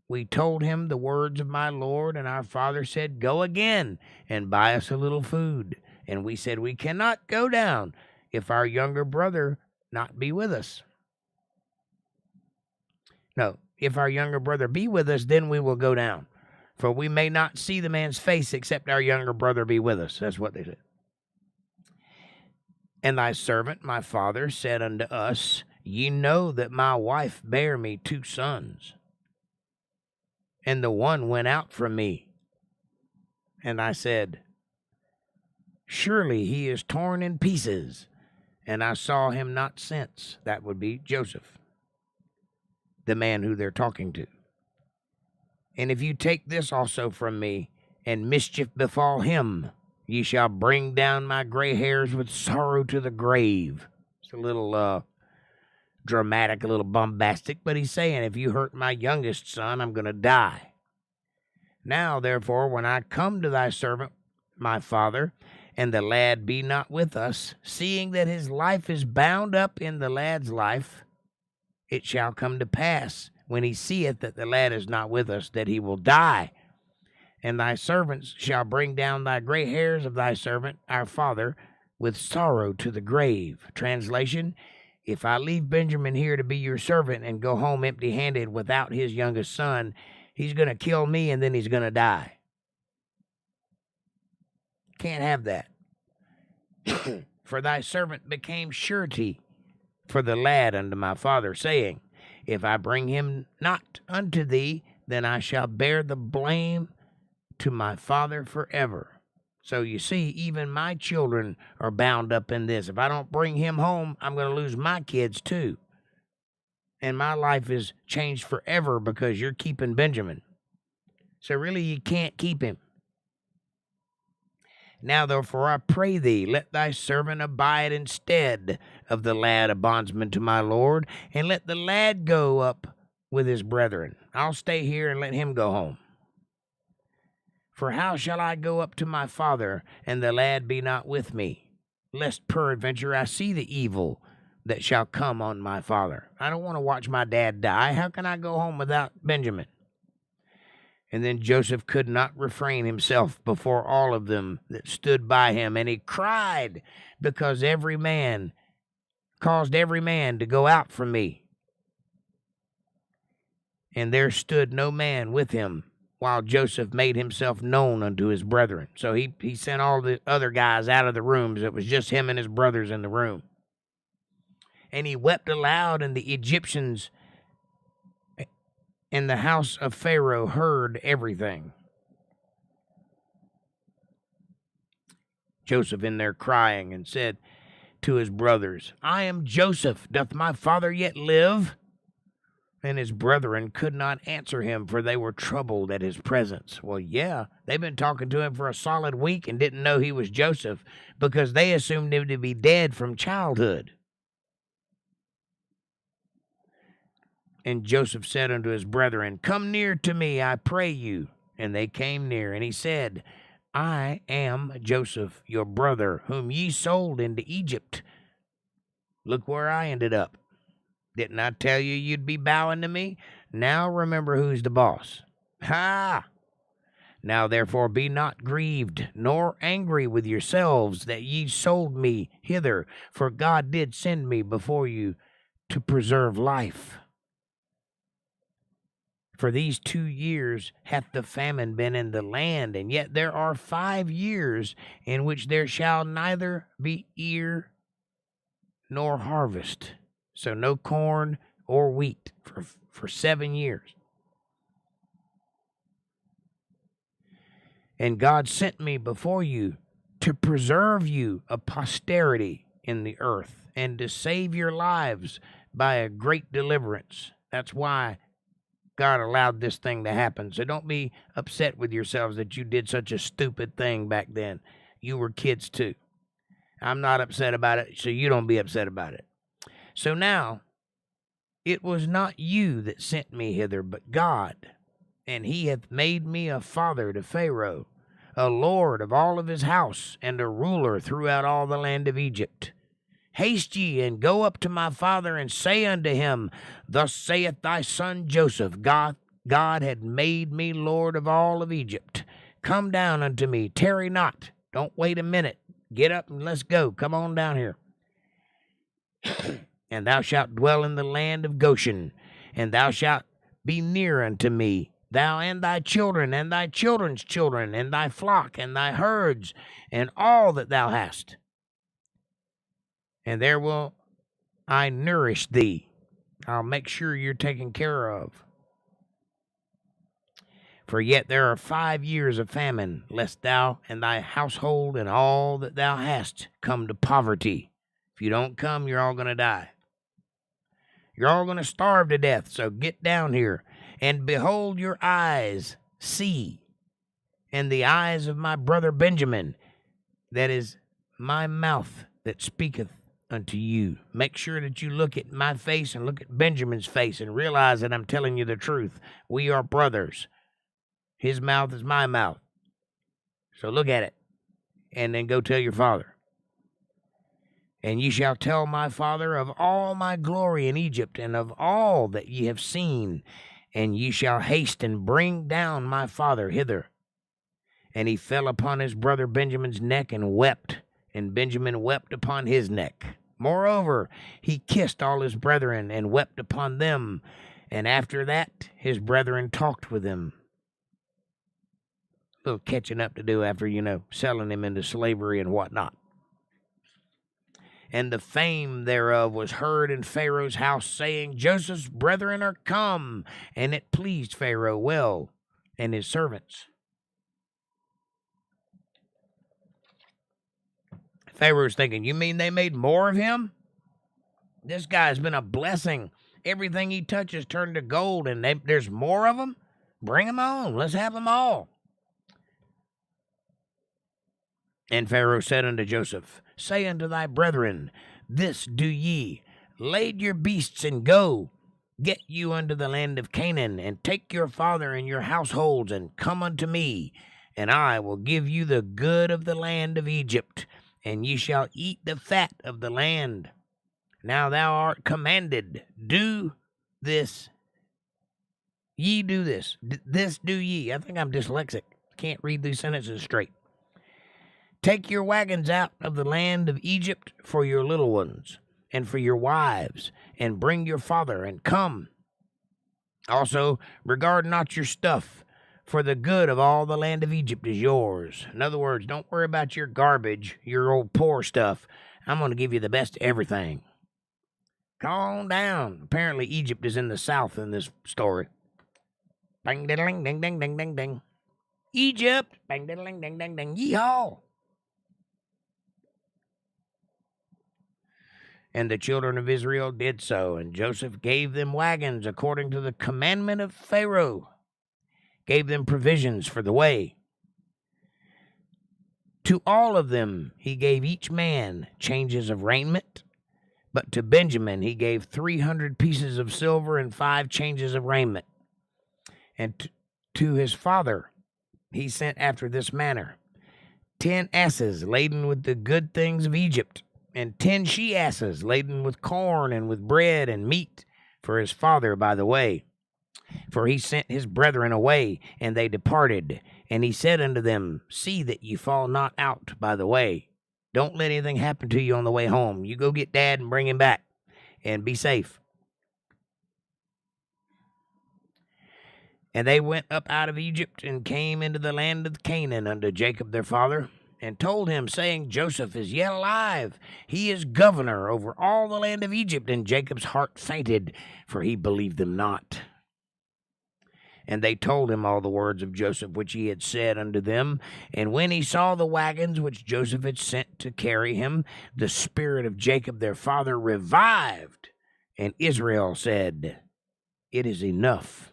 we told him the words of my Lord, and our father said, go again, and buy us a little food. And we said, we cannot go down, if our younger brother not be with us. No, if our younger brother be with us, then we will go down. For we may not see the man's face, except our younger brother be with us. That's what they said. And thy servant, my father, said unto us, ye know that my wife bare me 2 sons, and the one went out from me. And I said, surely he is torn in pieces, and I saw him not since. That would be Joseph, the man who they're talking to. And if you take this also from me, and mischief befall him, ye shall bring down my gray hairs with sorrow to the grave. It's a little dramatic, a little bombastic, but he's saying, if you hurt my youngest son, I'm going to die. Now, therefore, when I come to thy servant, my father, and the lad be not with us, seeing that his life is bound up in the lad's life, it shall come to pass, when he seeth that the lad is not with us, that he will die. And thy servants shall bring down thy gray hairs of thy servant, our father, with sorrow to the grave. Translation, if I leave Benjamin here to be your servant and go home empty-handed without his youngest son, he's going to kill me and then he's going to die. Can't have that. For thy servant became surety for the lad unto my father, saying, if I bring him not unto thee, then I shall bear the blame to my father forever. So you see, even my children are bound up in this. If I don't bring him home, I'm going to lose my kids too. And my life is changed forever because you're keeping Benjamin. So really, you can't keep him. Now, therefore, I pray thee, let thy servant abide instead of the lad a bondsman to my lord, and let the lad go up with his brethren. I'll stay here and let him go home. For how shall I go up to my father, and the lad be not with me, lest peradventure I see the evil that shall come on my father? I don't want to watch my dad die. How can I go home without Benjamin? And then Joseph could not refrain himself before all of them that stood by him, and he cried, because every man caused every man to go out from me. And there stood no man with him, while Joseph made himself known unto his brethren. So he sent all the other guys out of the rooms. It was just him and his brothers in the room. And he wept aloud, and the Egyptians in the house of Pharaoh heard everything. Joseph in there crying, and said to his brothers, I am Joseph. Doth my father yet live? And his brethren could not answer him, for they were troubled at his presence. Well, yeah, they've been talking to him for a solid week and didn't know he was Joseph, because they assumed him to be dead from childhood. And Joseph said unto his brethren, Come near to me, I pray you. And they came near, and he said, I am Joseph, your brother, whom ye sold into Egypt. Look where I ended up. Didn't I tell you you'd be bowing to me? Now remember who's the boss. Ha! Now therefore be not grieved, nor angry with yourselves that ye sold me hither, for God did send me before you to preserve life. For these 2 years hath the famine been in the land, and yet there are 5 years in which there shall neither be ear nor harvest. So no corn or wheat for 7 years. And God sent me before you to preserve you a posterity in the earth, and to save your lives by a great deliverance. That's why God allowed this thing to happen. So don't be upset with yourselves that you did such a stupid thing back then. You were kids too. I'm not upset about it, so you don't be upset about it. So now, it was not you that sent me hither, but God. And he hath made me a father to Pharaoh, a lord of all of his house, and a ruler throughout all the land of Egypt. Haste ye, and go up to my father, and say unto him, Thus saith thy son Joseph, God had made me lord of all of Egypt. Come down unto me, tarry not. Don't wait a minute. Get up and let's go. Come on down here. And thou shalt dwell in the land of Goshen, and thou shalt be near unto me, thou and thy children, and thy children's children, and thy flock, and thy herds, and all that thou hast. And there will I nourish thee. I'll make sure you're taken care of. For yet there are 5 years of famine, lest thou and thy household and all that thou hast come to poverty. If you don't come, you're all going to die. You're all going to starve to death, so get down here. And behold, your eyes see, and the eyes of my brother Benjamin, that is my mouth that speaketh unto you. Make sure that you look at my face and look at Benjamin's face and realize that I'm telling you the truth. We are brothers. His mouth is my mouth. So look at it, and then go tell your father. And ye shall tell my father of all my glory in Egypt, and of all that ye have seen, and ye shall haste and bring down my father hither. And he fell upon his brother Benjamin's neck and wept, and Benjamin wept upon his neck. Moreover, he kissed all his brethren and wept upon them. And after that, his brethren talked with him. A little catching up to do after, selling him into slavery and whatnot. And the fame thereof was heard in Pharaoh's house, saying, Joseph's brethren are come. And it pleased Pharaoh well, and his servants. Pharaoh's thinking, you mean they made more of him? This guy's been a blessing. Everything he touches turned to gold, and there's more of them? Bring them on. Let's have them all. And Pharaoh said unto Joseph, say unto thy brethren, this do ye, lade your beasts and go, get you unto the land of Canaan, and take your father and your households, and come unto me, and I will give you the good of the land of Egypt, and ye shall eat the fat of the land. Now thou art commanded, do this. Ye do this. This do ye. I think I'm dyslexic. Can't read these sentences straight. Take your wagons out of the land of Egypt for your little ones, and for your wives, and bring your father, and come. Also, regard not your stuff, for the good of all the land of Egypt is yours. In other words, don't worry about your garbage, your old poor stuff. I'm going to give you the best of everything. Calm down. Apparently, Egypt is in the south in this story. Bang, diddling, ding, ding, ding, ding, ding. Egypt. Bang, diddling, ding, ding, ding. Yeehaw. And the children of Israel did so, and Joseph gave them wagons according to the commandment of Pharaoh, gave them provisions for the way. To all of them he gave each man changes of raiment, but to Benjamin he gave 300 pieces of silver and 5 changes of raiment. And to his father he sent after this manner, 10 asses laden with the good things of Egypt, and 10 she-asses laden with corn and with bread and meat for his father by the way. For he sent his brethren away, and they departed. And he said unto them, see that ye fall not out by the way. Don't let anything happen to you on the way home. You go get Dad and bring him back, and be safe. And they went up out of Egypt, and came into the land of Canaan unto Jacob their father, and told him, saying, Joseph is yet alive. He is governor over all the land of Egypt. And Jacob's heart fainted, for he believed them not. And they told him all the words of Joseph which he had said unto them. And when he saw the wagons which Joseph had sent to carry him, the spirit of Jacob their father revived. And Israel said, it is enough.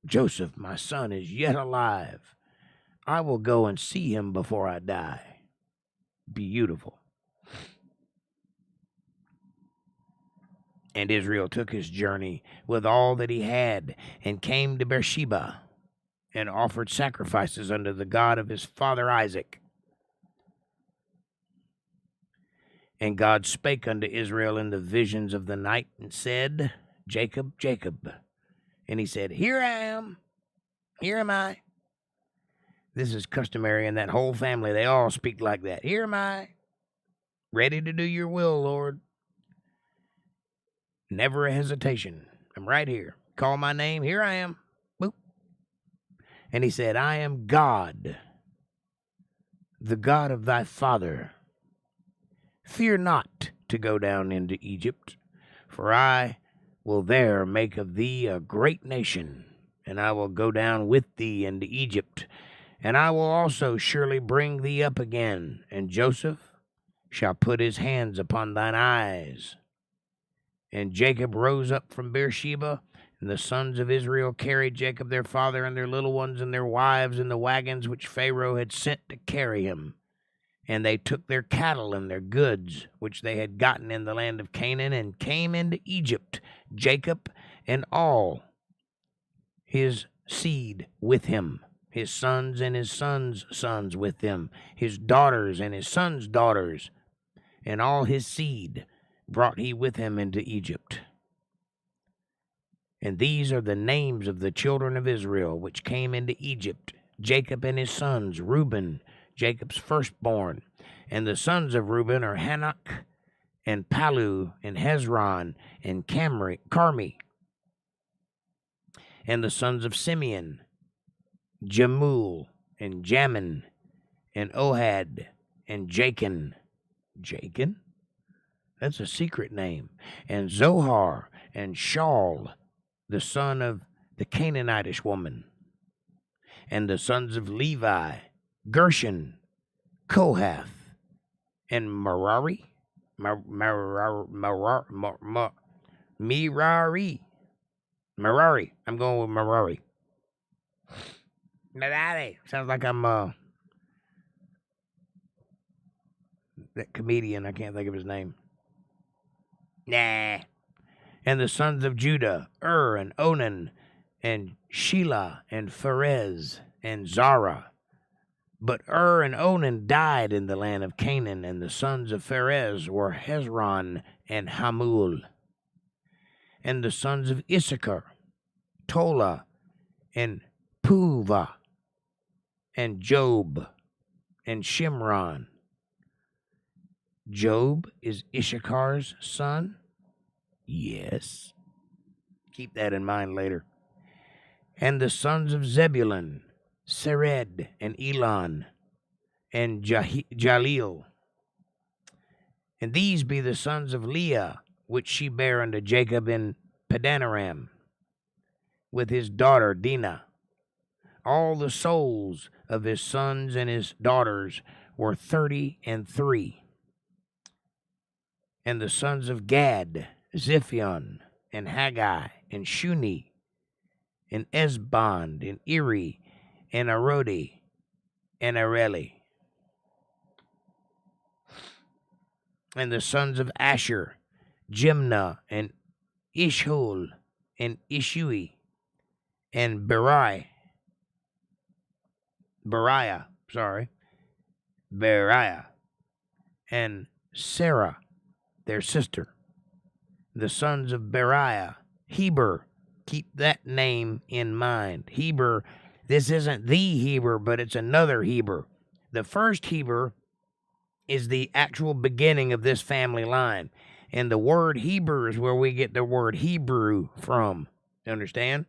Joseph, my son, is yet alive. I will go and see him before I die. Beautiful. And Israel took his journey with all that he had, and came to Beersheba, and offered sacrifices unto the God of his father Isaac. And God spake unto Israel in the visions of the night, and said, Jacob, Jacob. And he said, here I am. Here am I. This is customary in that whole family. They all speak like that. Here am I, ready to do your will, Lord. Never a hesitation. I'm right here. Call my name. Here I am. Boop. And he said, I am God, the God of thy father. Fear not to go down into Egypt, for I will there make of thee a great nation, and I will go down with thee into Egypt, and I will also surely bring thee up again, and Joseph shall put his hands upon thine eyes. And Jacob rose up from Beersheba, and the sons of Israel carried Jacob their father and their little ones and their wives in the wagons which Pharaoh had sent to carry him. And they took their cattle and their goods, which they had gotten in the land of Canaan, and came into Egypt, Jacob and all his seed with him, his sons and his sons' sons with them, his daughters and his sons' daughters, and all his seed brought he with him into Egypt. And these are the names of the children of Israel which came into Egypt, Jacob and his sons, Reuben, Jacob's firstborn. And the sons of Reuben are Hanok, and Palu, and Hezron, and Carmi. And the sons of Simeon, Jemuel, and Jamin, and Ohad, and Jachin. Jachin? That's a secret name. And Zohar, and Shaul, the son of the Canaanitish woman. And the sons of Levi, Gershon, Kohath, and Merari. Merari. I'm going with Merari. Merari. Sounds like I'm that comedian. I can't think of his name. Nah. And the sons of Judah, and Onan, and Shelah, and Pharez, and Zara. But and Onan died in the land of Canaan, and the sons of Pharez were Hezron and Hamul. And the sons of Issachar, Tola, and Puvah, and Job, and Shimron. Job is Issachar's son? Yes. Keep that in mind later. And the sons of Zebulun, Sered, and Elon, and Jaleel. And these be the sons of Leah, which she bare unto Jacob in Padanaram, with his daughter Dinah. All the souls of his sons and his daughters were 33. And the sons of Gad, Ziphion, and Haggai, and Shuni, and Esbond, and Eri, and Arodi, and Areli. And the sons of Asher, Jimnah, and Ishhul, and Ishui, and Beriah, and Sarah, their sister. The sons of Beriah, Heber. Keep that name in mind. Heber, this isn't the Heber, but it's another Heber. The first Heber is the actual beginning of this family line. And the word Heber is where we get the word Hebrew from. You understand?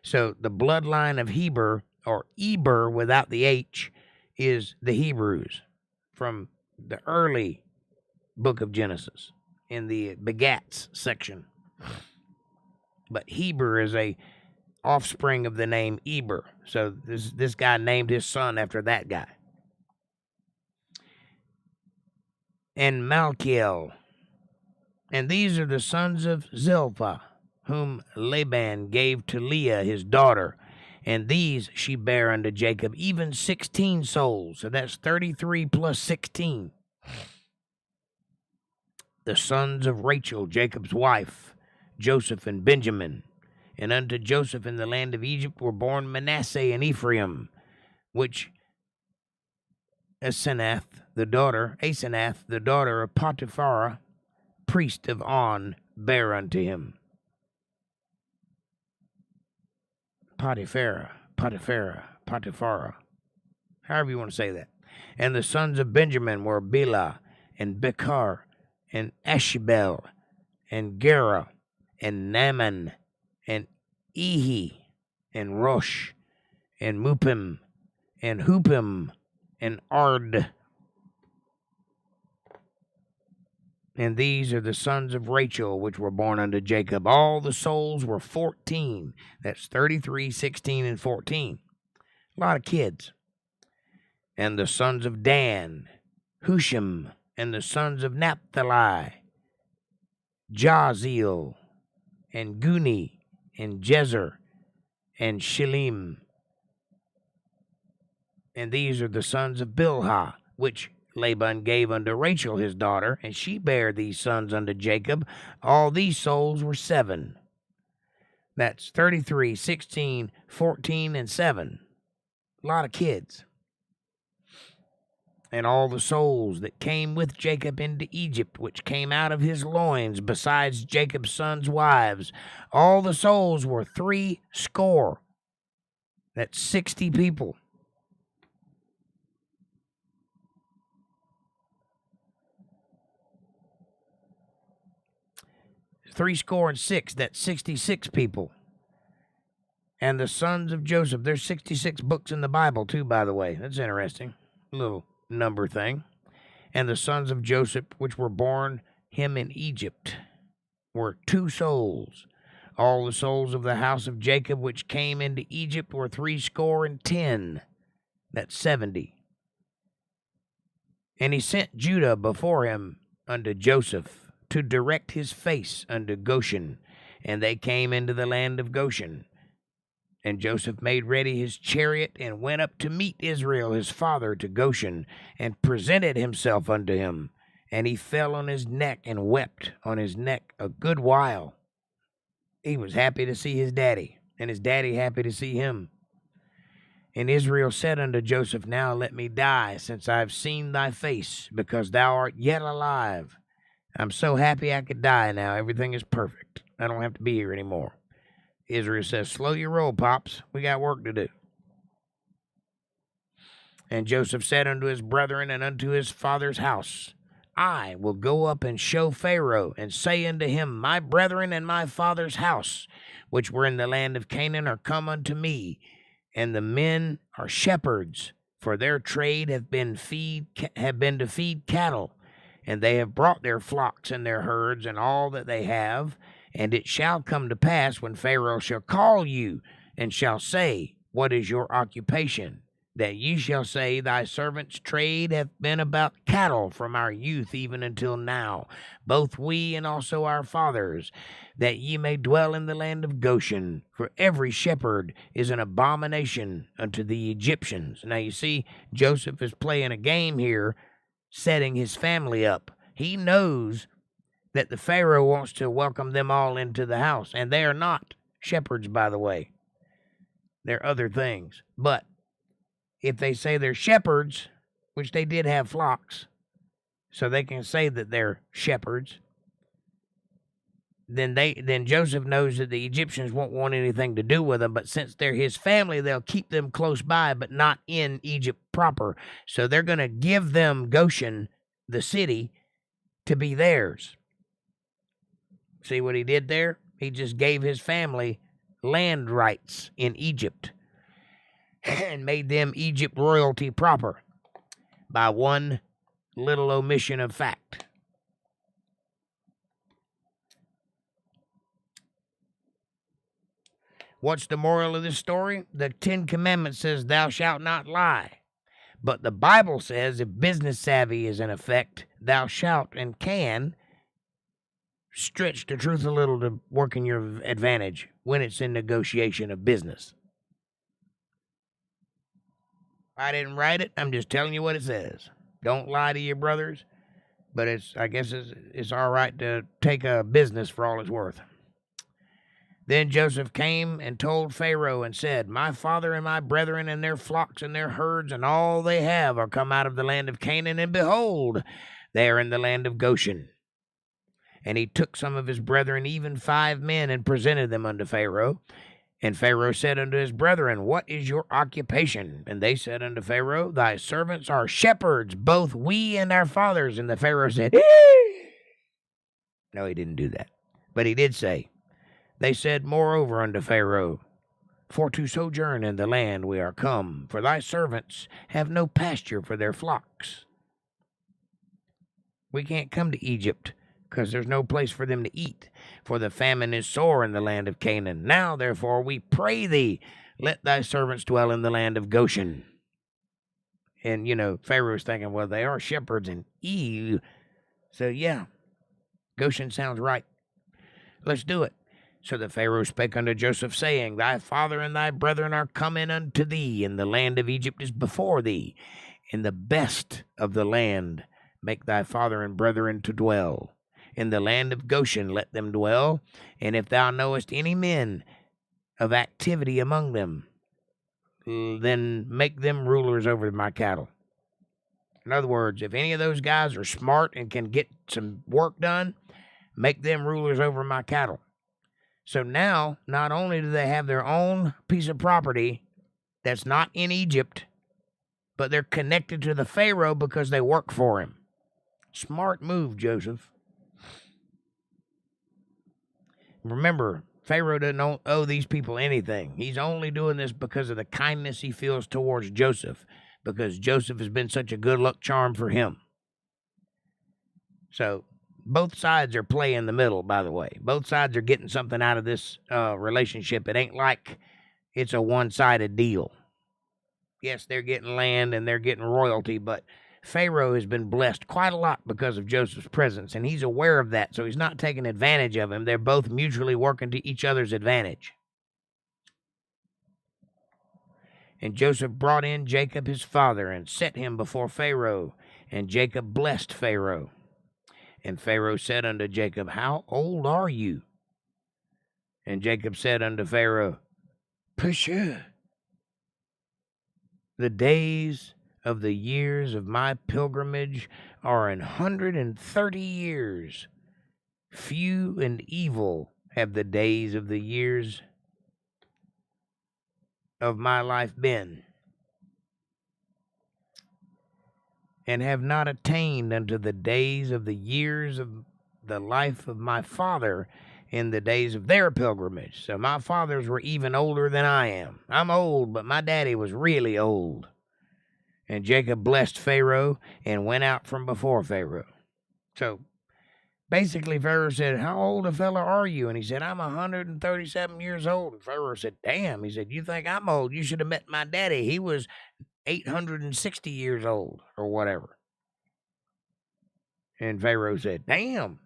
So the bloodline of Heber, or Eber without the H, is the Hebrews from the early book of Genesis in the begats section. But Heber is a offspring of the name Eber. So this guy named his son after that guy. And Malkiel. And these are the sons of Zilpah, whom Laban gave to Leah his daughter. And these she bare unto Jacob, even 16 souls. So that's 33 plus 16. The sons of Rachel, Jacob's wife, Joseph and Benjamin. And unto Joseph in the land of Egypt were born Manasseh and Ephraim, which Asenath, the daughter of Potiphar, priest of On, bare unto him. Potiphar, however you want to say that. And the sons of Benjamin were Bela, and Bekar, and Ashbel, and Gera, and Naaman, and Ehi, and Rosh, and Mupim, and Hupim, and Ard. And these are the sons of Rachel, which were born unto Jacob. All the souls were 14. That's 33, 16, and 14. A lot of kids. And the sons of Dan, Hushim, and the sons of Naphtali, Jaziel, and Guni, and Jezer, and Shilim. And these are the sons of Bilhah, which Laban gave unto Rachel his daughter, and she bare these sons unto Jacob. All these souls were 7. That's 33, 16, 14, and 7. A lot of kids. And all the souls that came with Jacob into Egypt, which came out of his loins, besides Jacob's sons' wives, all the souls were 60. That's 60 people. Threescore and 6, that's 66 people. And the sons of Joseph, there's 66 books in the Bible too, by the way. That's interesting. A little number thing. And the sons of Joseph, which were born him in Egypt, were 2 souls. All the souls of the house of Jacob, which came into Egypt, were 70. That's 70. And he sent Judah before him unto Joseph to direct his face unto Goshen. And they came into the land of Goshen. And Joseph made ready his chariot and went up to meet Israel his father to Goshen, and presented himself unto him. And he fell on his neck and wept on his neck a good while. He was happy to see his daddy, and his daddy happy to see him. And Israel said unto Joseph, Now let me die, since I have seen thy face, because thou art yet alive. I'm so happy I could die now. Everything is perfect. I don't have to be here anymore. Israel says, Slow your roll, Pops. We got work to do. And Joseph said unto his brethren and unto his father's house, I will go up and show Pharaoh, and say unto him, My brethren and my father's house, which were in the land of Canaan, are come unto me, and the men are shepherds, for their trade have been to feed cattle, and they have brought their flocks and their herds and all that they have. And it shall come to pass, when Pharaoh shall call you, and shall say, What is your occupation? That ye shall say, Thy servant's trade hath been about cattle from our youth even until now, both we and also our fathers, that ye may dwell in the land of Goshen. For every shepherd is an abomination unto the Egyptians. Now you see, Joseph is playing a game here, setting his family up. He knows that the Pharaoh wants to welcome them all into the house. And they are not shepherds, by the way. They're other things. But if they say they're shepherds, which they did have flocks, so they can say that they're shepherds, then Joseph knows that the Egyptians won't want anything to do with them. But since they're his family, they'll keep them close by, but not in Egypt proper. So they're going to give them Goshen, the city, to be theirs. See what he did there? He just gave his family land rights in Egypt and made them Egypt royalty proper by one little omission of fact. What's the moral of this story? The 10 Commandments says, Thou shalt not lie. But the Bible says, if business savvy is in effect, thou shalt and can stretch the truth a little to work in your advantage when it's in negotiation of business. I didn't write it. I'm just telling you what it says. Don't lie to your brothers, but I guess it's all right to take a business for all it's worth. Then Joseph came and told Pharaoh and said, My father and my brethren and their flocks and their herds and all they have are come out of the land of Canaan, and behold, they are in the land of Goshen. And he took some of his brethren, even 5 men, and presented them unto Pharaoh. And Pharaoh said unto his brethren, What is your occupation? And they said unto Pharaoh, Thy servants are shepherds, both we and our fathers. And the Pharaoh said, No, he didn't do that. But he did say, They said moreover unto Pharaoh, For to sojourn in the land we are come, for thy servants have no pasture for their flocks. We can't come to Egypt, because there's no place for them to eat, for the famine is sore in the land of Canaan. Now, therefore, we pray thee, let thy servants dwell in the land of Goshen. And, Pharaoh's thinking, well, they are shepherds and ew. So, yeah, Goshen sounds right. Let's do it. So the Pharaoh spake unto Joseph, saying, Thy father and thy brethren are come in unto thee, and the land of Egypt is before thee. In the best of the land make thy father and brethren to dwell. In the land of Goshen let them dwell, and if thou knowest any men of activity among them, then make them rulers over my cattle. In other words, if any of those guys are smart and can get some work done, make them rulers over my cattle. So now, not only do they have their own piece of property that's not in Egypt, but they're connected to the Pharaoh because they work for him. Smart move, Joseph. Remember, Pharaoh doesn't owe these people anything. He's only doing this because of the kindness he feels towards Joseph, because Joseph has been such a good luck charm for him. So both sides are playing the middle, by the way. Both sides are getting something out of this relationship. It ain't like it's a one-sided deal. Yes, they're getting land and they're getting royalty, but Pharaoh has been blessed quite a lot because of Joseph's presence, and he's aware of that, so he's not taking advantage of him. They're both mutually working to each other's advantage. And Joseph brought in Jacob his father and set him before Pharaoh, and Jacob blessed Pharaoh. And Pharaoh said unto Jacob, How old are you? And Jacob said unto Pharaoh, Pshaw, the days of the years of my pilgrimage are 130 years. Few and evil have the days of the years of my life been, and have not attained unto the days of the years of the life of my father in the days of their pilgrimage. So my fathers were even older than I am. I'm old, but my daddy was really old. And Jacob blessed Pharaoh and went out from before Pharaoh. So basically Pharaoh said, How old a fella are you? And he said, I'm 137 years old. And Pharaoh said, Damn. He said, You think I'm old? You should have met my daddy. He was 860 years old or whatever. And Pharaoh said, Damn.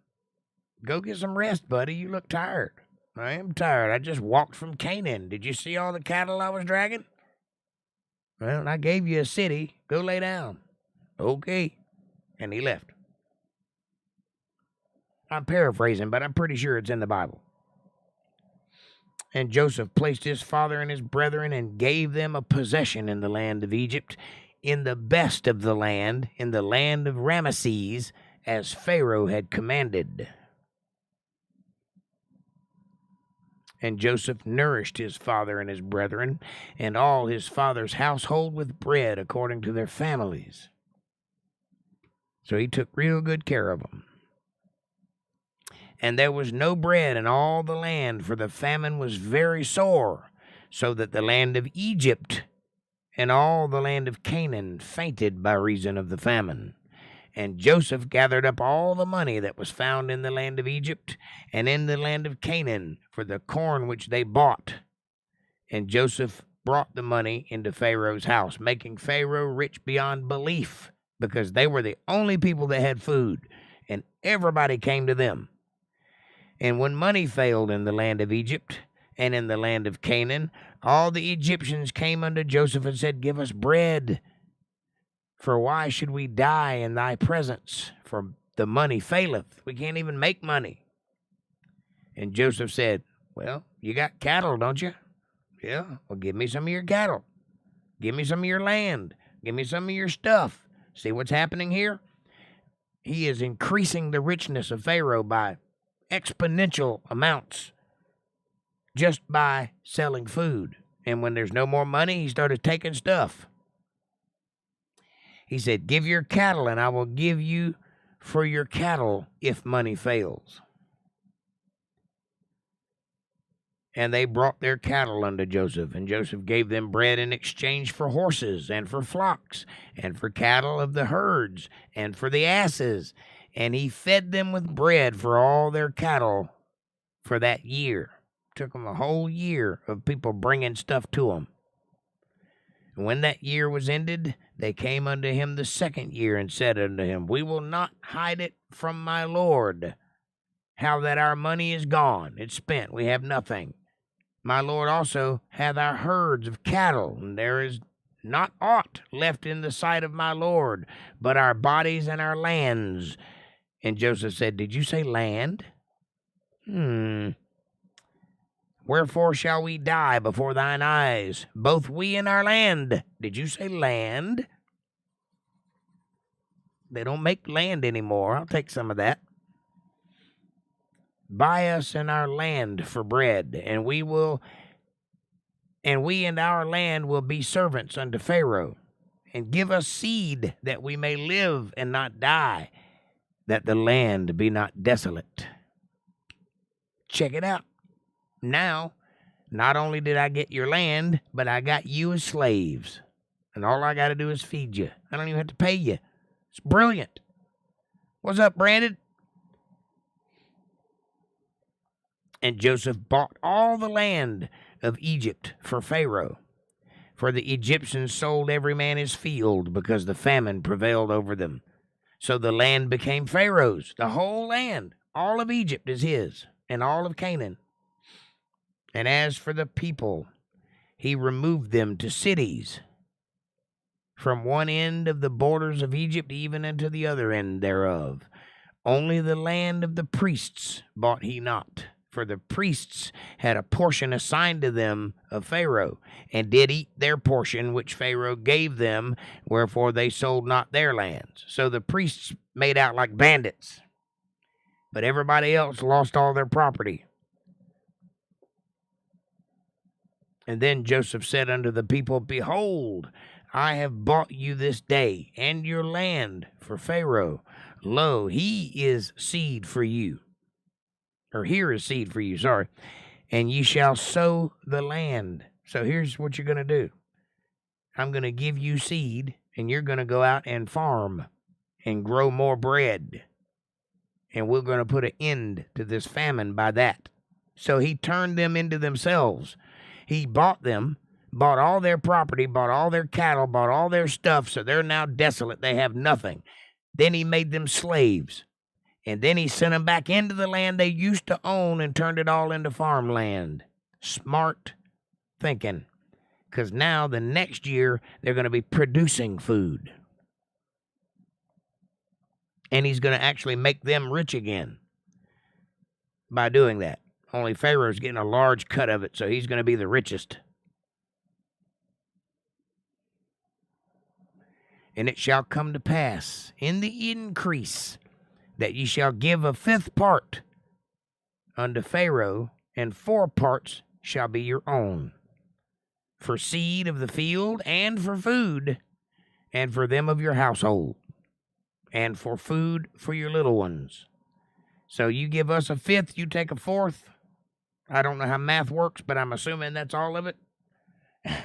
Go get some rest, buddy. You look tired. I am tired. I just walked from Canaan. Did you see all the cattle I was dragging? Well, I gave you a city. Go lay down. Okay. And he left. I'm paraphrasing, but I'm pretty sure it's in the Bible. And Joseph placed his father and his brethren and gave them a possession in the land of Egypt, in the best of the land, in the land of Ramesses, as Pharaoh had commanded. And Joseph nourished his father and his brethren, and all his father's household with bread according to their families. So he took real good care of them. And there was no bread in all the land, for the famine was very sore, so that the land of Egypt and all the land of Canaan fainted by reason of the famine. And Joseph gathered up all the money that was found in the land of Egypt and in the land of Canaan for the corn which they bought. And Joseph brought the money into Pharaoh's house, making Pharaoh rich beyond belief, because they were the only people that had food, and everybody came to them. And when money failed in the land of Egypt and in the land of Canaan, all the Egyptians came unto Joseph and said, Give us bread. For why should we die in thy presence? For the money faileth. We can't even make money. And Joseph said, Well, you got cattle, don't you? Yeah, well, give me some of your cattle. Give me some of your land. Give me some of your stuff. See what's happening here? He is increasing the richness of Pharaoh by exponential amounts just by selling food. And when there's no more money, he started taking stuff. He said, Give your cattle, and I will give you for your cattle if money fails. And they brought their cattle unto Joseph, and Joseph gave them bread in exchange for horses, and for flocks, and for cattle of the herds, and for the asses. And he fed them with bread for all their cattle for that year. Took them a whole year of people bringing stuff to them. And when that year was ended, they came unto him the second year, and said unto him, We will not hide it from my lord, how that our money is gone, it's spent, we have nothing. My lord also hath our herds of cattle, and there is not aught left in the sight of my lord, but our bodies and our lands. And Joseph said, Did you say land? Wherefore shall we die before thine eyes, both we and our land? Did you say land? They don't make land anymore. I'll take some of that. Buy us and our land for bread, and we and our land will be servants unto Pharaoh. And give us seed, that we may live and not die, that the land be not desolate. Check it out. Now, not only did I get your land, but I got you as slaves. And all I got to do is feed you. I don't even have to pay you. It's brilliant. What's up, Brandon? And Joseph bought all the land of Egypt for Pharaoh, For the Egyptians sold every man his field, because the famine prevailed over them. So the land became Pharaoh's, the whole land. All of Egypt is his, and all of Canaan. And as for the people, he removed them to cities, from one end of the borders of Egypt even unto the other end thereof. Only the land of the priests bought he not, for the priests had a portion assigned to them of Pharaoh, and did eat their portion which Pharaoh gave them, wherefore they sold not their lands. So the priests made out like bandits, but everybody else lost all their property. And then Joseph said unto the people, Behold, I have bought you this day, and your land for Pharaoh. Lo, he is seed for you. Or here is seed for you, sorry. And ye shall sow the land. So here's what you're going to do. I'm going to give you seed, and you're going to go out and farm and grow more bread. And we're going to put an end to this famine by that. So he turned them into themselves. He bought them, bought all their property, bought all their cattle, bought all their stuff, so they're now desolate. They have nothing. Then he made them slaves. And then he sent them back into the land they used to own and turned it all into farmland. Smart thinking. Because now the next year they're going to be producing food. And he's going to actually make them rich again by doing that. Only Pharaoh's getting a large cut of it, so he's going to be the richest. And it shall come to pass in the increase that ye shall give a fifth part unto Pharaoh, and 4 parts shall be your own, for seed of the field, and for food, and for them of your household, and for food for your little ones. So you give us a fifth, you take a fourth. I don't know how math works, but I'm assuming that's all of it. And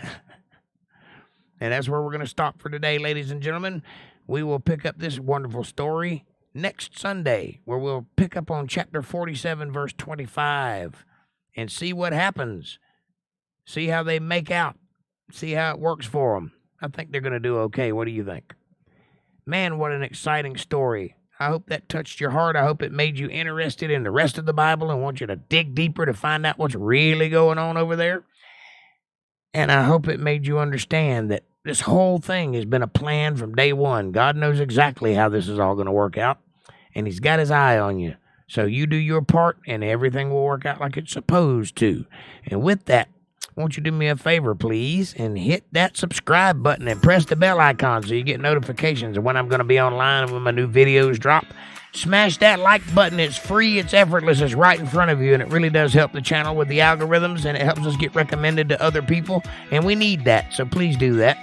that's where we're going to stop for today, ladies and gentlemen. We will pick up this wonderful story next Sunday, where we'll pick up on chapter 47, verse 25, and see what happens. See how they make out. See how it works for them. I think they're going to do okay. What do you think? Man, what an exciting story. I hope that touched your heart. I hope it made you interested in the rest of the Bible and want you to dig deeper to find out what's really going on over there. And I hope it made you understand that this whole thing has been a plan from day one. God knows exactly how this is all going to work out, and he's got his eye on you. So you do your part, and everything will work out like it's supposed to. And with that, won't you do me a favor, please, and hit that subscribe button and press the bell icon so you get notifications of when I'm going to be online and when my new videos drop. Smash that like button. It's free, it's effortless, it's right in front of you, and it really does help the channel with the algorithms, and it helps us get recommended to other people, and we need that, so please do that.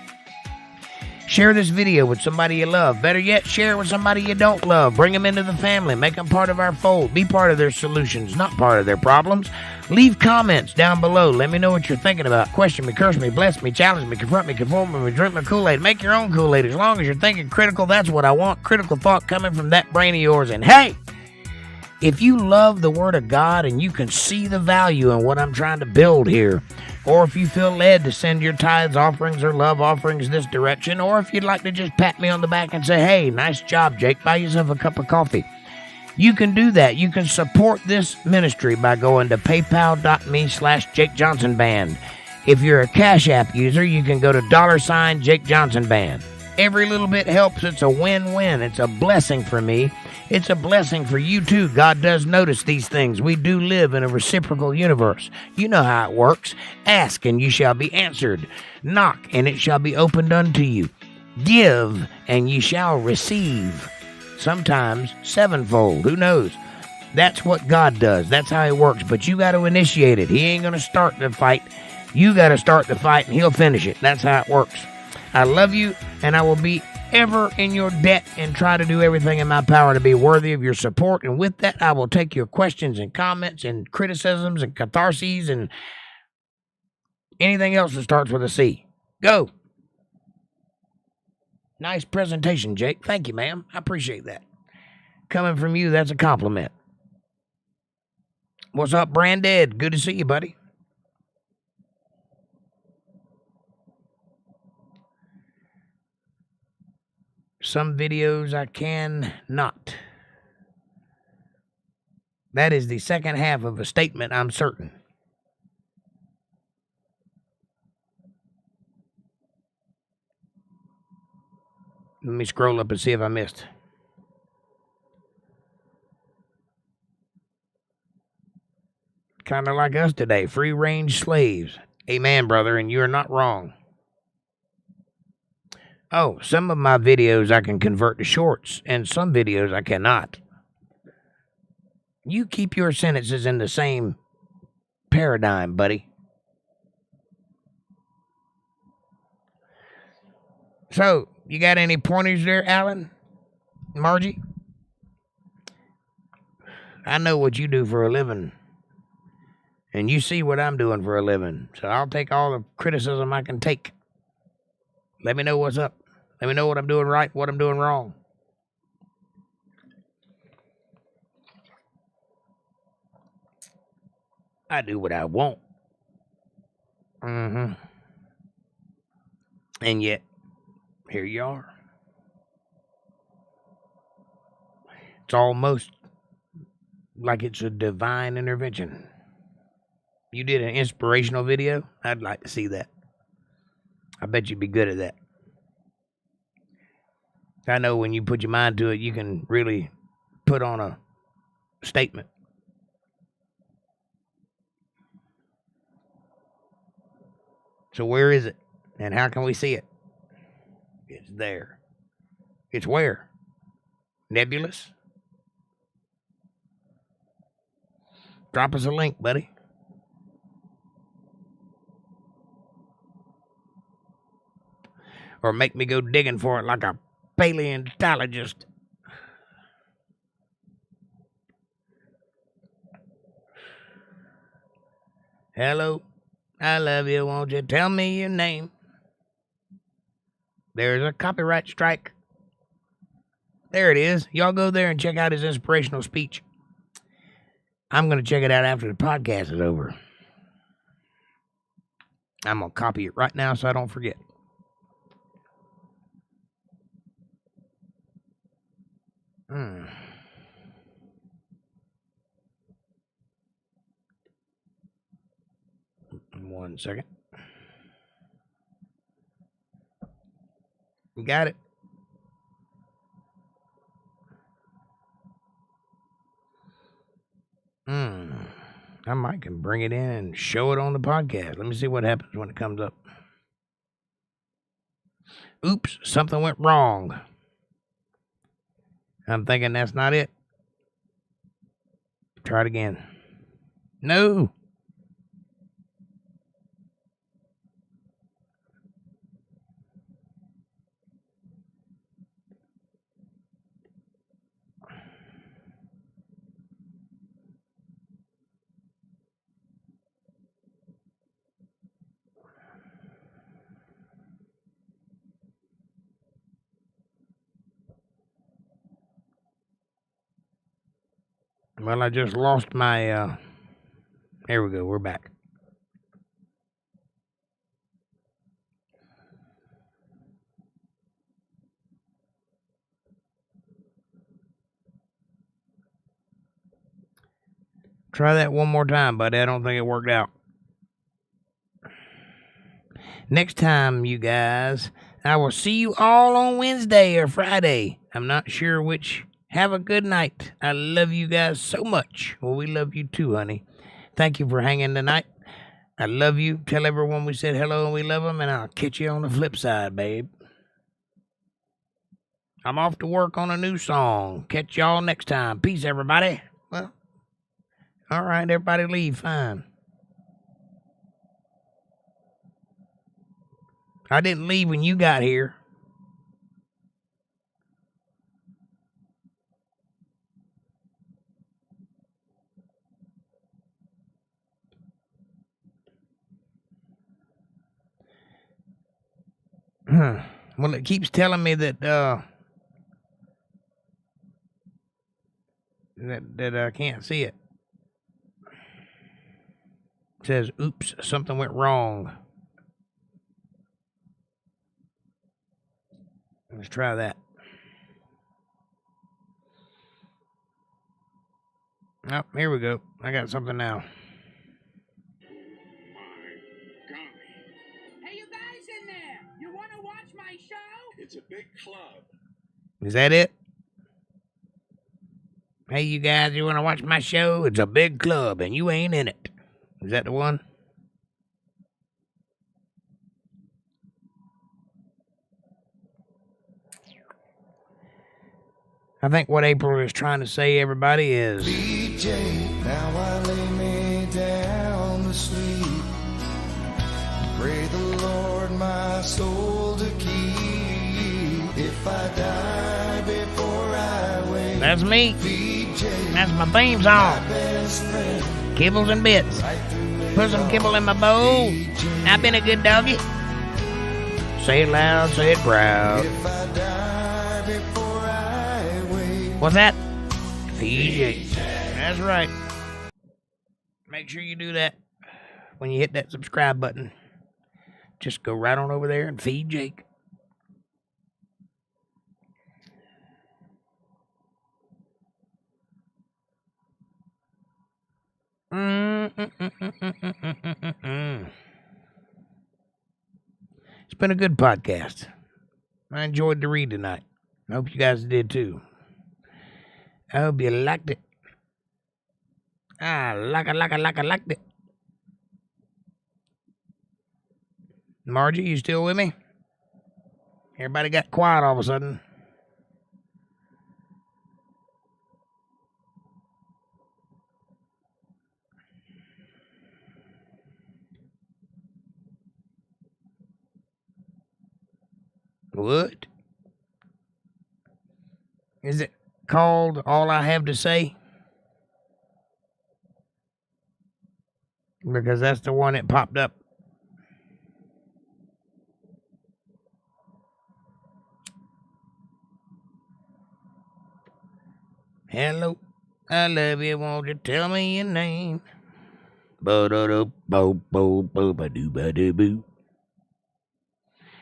Share this video with somebody you love. Better yet, share it with somebody you don't love. Bring them into the family. Make them part of our fold. Be part of their solutions, not part of their problems. Leave comments down below. Let me know what you're thinking about. Question me, curse me, bless me, challenge me, confront me, conform me, drink my Kool-Aid. Make your own Kool-Aid. As long as you're thinking critical, that's what I want. Critical thought coming from that brain of yours. And hey, if you love the Word of God and you can see the value in what I'm trying to build here, or if you feel led to send your tithes, offerings, or love offerings this direction, or if you'd like to just pat me on the back and say, hey, nice job, Jake, buy yourself a cup of coffee, you can do that. You can support this ministry by going to paypal.me/jakejohnsonband. If you're a CashApp user, you can go to $JakeJohnsonBand. Every little bit helps. It's a win-win. It's a blessing for me. It's a blessing for you, too. God does notice these things. We do live in a reciprocal universe. You know how it works. Ask, and you shall be answered. Knock, and it shall be opened unto you. Give, and ye shall receive. Sometimes sevenfold. Who knows? That's what God does. That's how he works. But you got to initiate it. He ain't going to start the fight. You got to start the fight, and he'll finish it. That's how it works. I love you, and I will be ever in your debt and try to do everything in my power to be worthy of your support. And with that, I will take your questions and comments and criticisms and catharses and anything else that starts with a C. Go. Nice presentation, Jake. Thank you, ma'am. I appreciate that. Coming from you, that's a compliment. What's up, Branded? Good to see you, buddy. Some videos I can not. That is the second half of a statement, I'm certain. Let me scroll up and see if I missed. Kind of like us today, free-range slaves. Amen, brother, and you're not wrong. Oh, some of my videos I can convert to shorts, and some videos I cannot. You keep your sentences in the same paradigm, buddy. So, you got any pointers there, Alan? Margie? I know what you do for a living. And you see what I'm doing for a living. So I'll take all the criticism I can take. Let me know what's up. Let me know what I'm doing right, what I'm doing wrong. I do what I want. And yet, here you are. It's almost like it's a divine intervention. You did an inspirational video? I'd like to see that. I bet you'd be good at that. I know when you put your mind to it, you can really put on a statement. So where is it? And how can we see it? It's there. It's where? Nebulous? Drop us a link, buddy. Or make me go digging for it like a paleontologist. Hello, I love you, won't you tell me your name? There's a copyright strike. There it is. Y'all go there and check out his inspirational speech. I'm going to check it out after the podcast is over. I'm going to copy it right now so I don't forget. One second. You got it. I might can bring it in and show it on the podcast. Let me see what happens when it comes up. Oops, something went wrong. I'm thinking that's not it. Try it again. No. Well, I just lost my, there we go, we're back. Try that one more time, buddy. I don't think it worked out. Next time, you guys, I will see you all on Wednesday or Friday. I'm not sure which. Have a good night. I love you guys so much. Well, we love you too, honey. Thank you for hanging tonight. I love you. Tell everyone we said hello and we love them, and I'll catch you on the flip side, babe. I'm off to work on a new song. Catch y'all next time. Peace, everybody. Well, all right, everybody leave. Fine. I didn't leave when you got here. Well, it keeps telling me that that I can't see it. It says, oops, something went wrong. Let's try that. Oh, here we go. I got something now. Hey, you guys in there! You want to watch my show? It's a big club. Is that it? Hey, you guys, you want to watch my show? It's a big club, and you ain't in it. Is that the one? I think what April is trying to say, everybody, is... DJ, now I lay me down to sleep. Pray the Lord my soul to keep. If I die before I wake, That's me. VJ, That's my theme song. my best friend, Kibbles and bits. right through Put some kibble in my bowl. I've been a good doggy. Say it loud, say it proud. If I die before I wake. What's that? VJ. That's right. Make sure you do that when you hit that subscribe button. Just go right on over there and feed Jake. It's been a good podcast. I enjoyed the read tonight. I hope you guys did too. I hope you liked it. I liked it. Margie, you still with me? Everybody got quiet all of a sudden. What? Is it called All I Have to Say? Because that's the one that popped up. Hello, I love you, won't you tell me your name? Ba-da-da-bo-bo-bo-ba-doo-ba-doo-boo.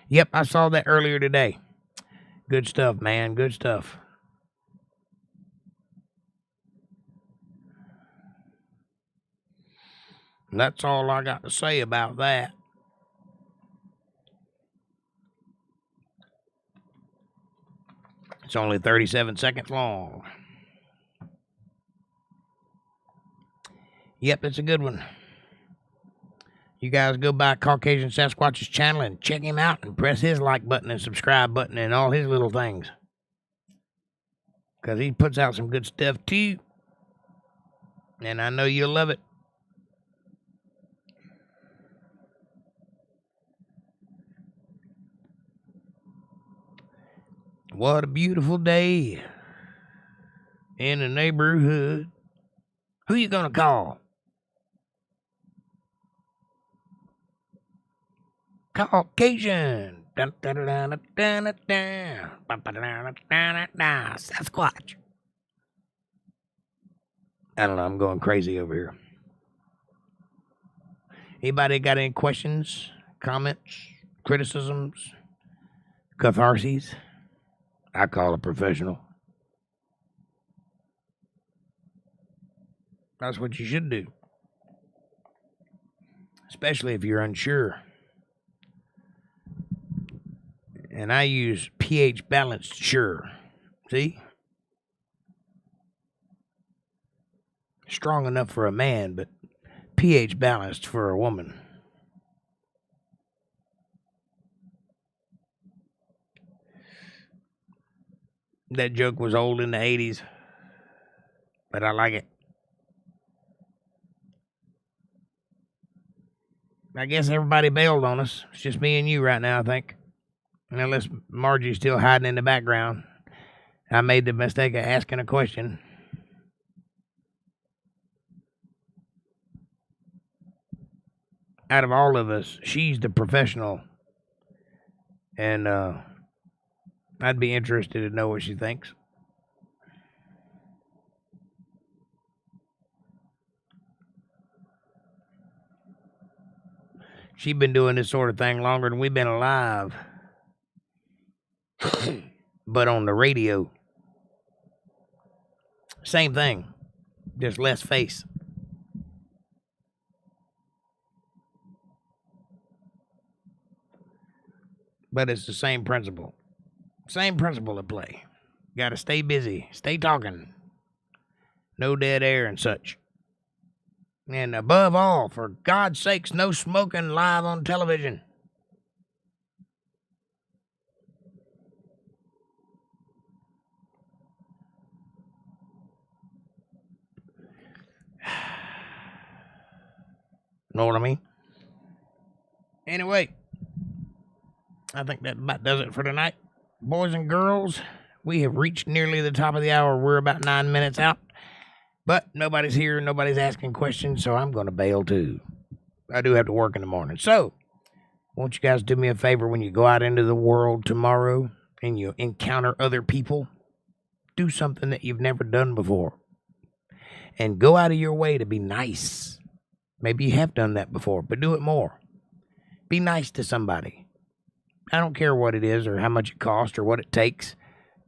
Yep, I saw that earlier today. Good stuff, man, good stuff. That's all I got to say about that. It's only 37 seconds long. Yep, it's a good one. You guys go by Caucasian Sasquatch's channel and check him out and press his like button and subscribe button and all his little things. Because he puts out some good stuff too. And I know you'll love it. What a beautiful day in the neighborhood. Who you gonna call? Caucasian. Sasquatch. I don't know, I'm going crazy over here. Anybody got any questions, comments, criticisms, catharses? I call a professional. That's what you should do. Especially if you're unsure. And I use pH balanced sure. See? Strong enough for a man, but pH balanced for a woman. That joke was old in the 80s, but I like it. I guess everybody bailed on us. It's just me and you right now, I think. Unless Margie's still hiding in the background. I made the mistake of asking a question. Out of all of us, she's the professional. And I'd be interested to know what she thinks. She's been doing this sort of thing longer than we've been alive. But on the radio, same thing. Just less face. But it's the same principle. Same principle at play. Gotta stay busy. Stay talking. No dead air and such. And above all, for God's sakes, no smoking live on television. Know what I mean? Anyway, I think that about does it for tonight. Boys and girls, we have reached nearly the top of the hour. We're about 9 minutes out. But nobody's here. Nobody's asking questions, so I'm going to bail too. I do have to work in the morning. So, won't you guys do me a favor when you go out into the world tomorrow and you encounter other people? Do something that you've never done before. And go out of your way to be nice. Maybe you have done that before, but do it more. Be nice to somebody. I don't care what it is or how much it costs or what it takes.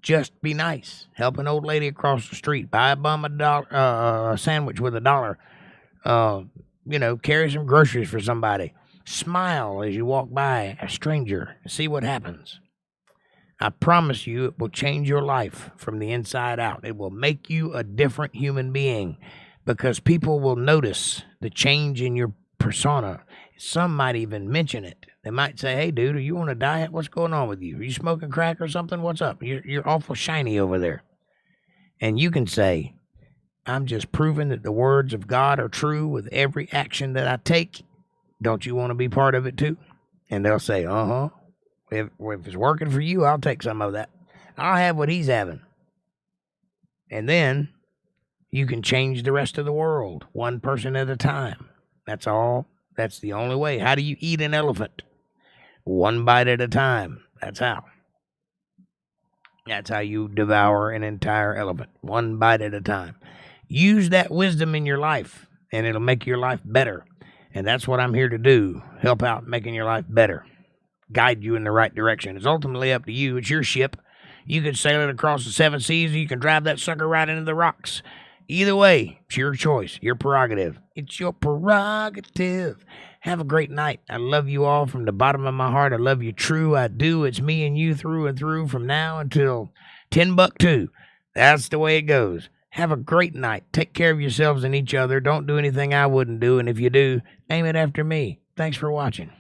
Just be nice. Help an old lady across the street. Buy a bum a sandwich with $1. Carry some groceries for somebody. Smile as you walk by a stranger. See what happens. I promise you it will change your life from the inside out. It will make you a different human being because people will notice the change in your persona. Some might even mention it. They might say, hey, dude, are you on a diet? What's going on with you? Are you smoking crack or something? What's up? You're awful shiny over there. And you can say, I'm just proving that the words of God are true with every action that I take. Don't you want to be part of it too? And they'll say, uh-huh. If it's working for you, I'll take some of that. I'll have what he's having. And then you can change the rest of the world, one person at a time. That's all. That's the only way. How do you eat an elephant? One bite at a time. That's how. That's how you devour an entire elephant. One bite at a time. Use that wisdom in your life, and it'll make your life better. And that's what I'm here to do. Help out making your life better. Guide you in the right direction. It's ultimately up to you. It's your ship. You can sail it across the 7 seas, or you can drive that sucker right into the rocks. Either way, it's your choice, your prerogative. It's your prerogative. Have a great night. I love you all from the bottom of my heart. I love you true. I do. It's me and you through and through from now until Timbuktu. That's the way it goes. Have a great night. Take care of yourselves and each other. Don't do anything I wouldn't do. And if you do, name it after me. Thanks for watching.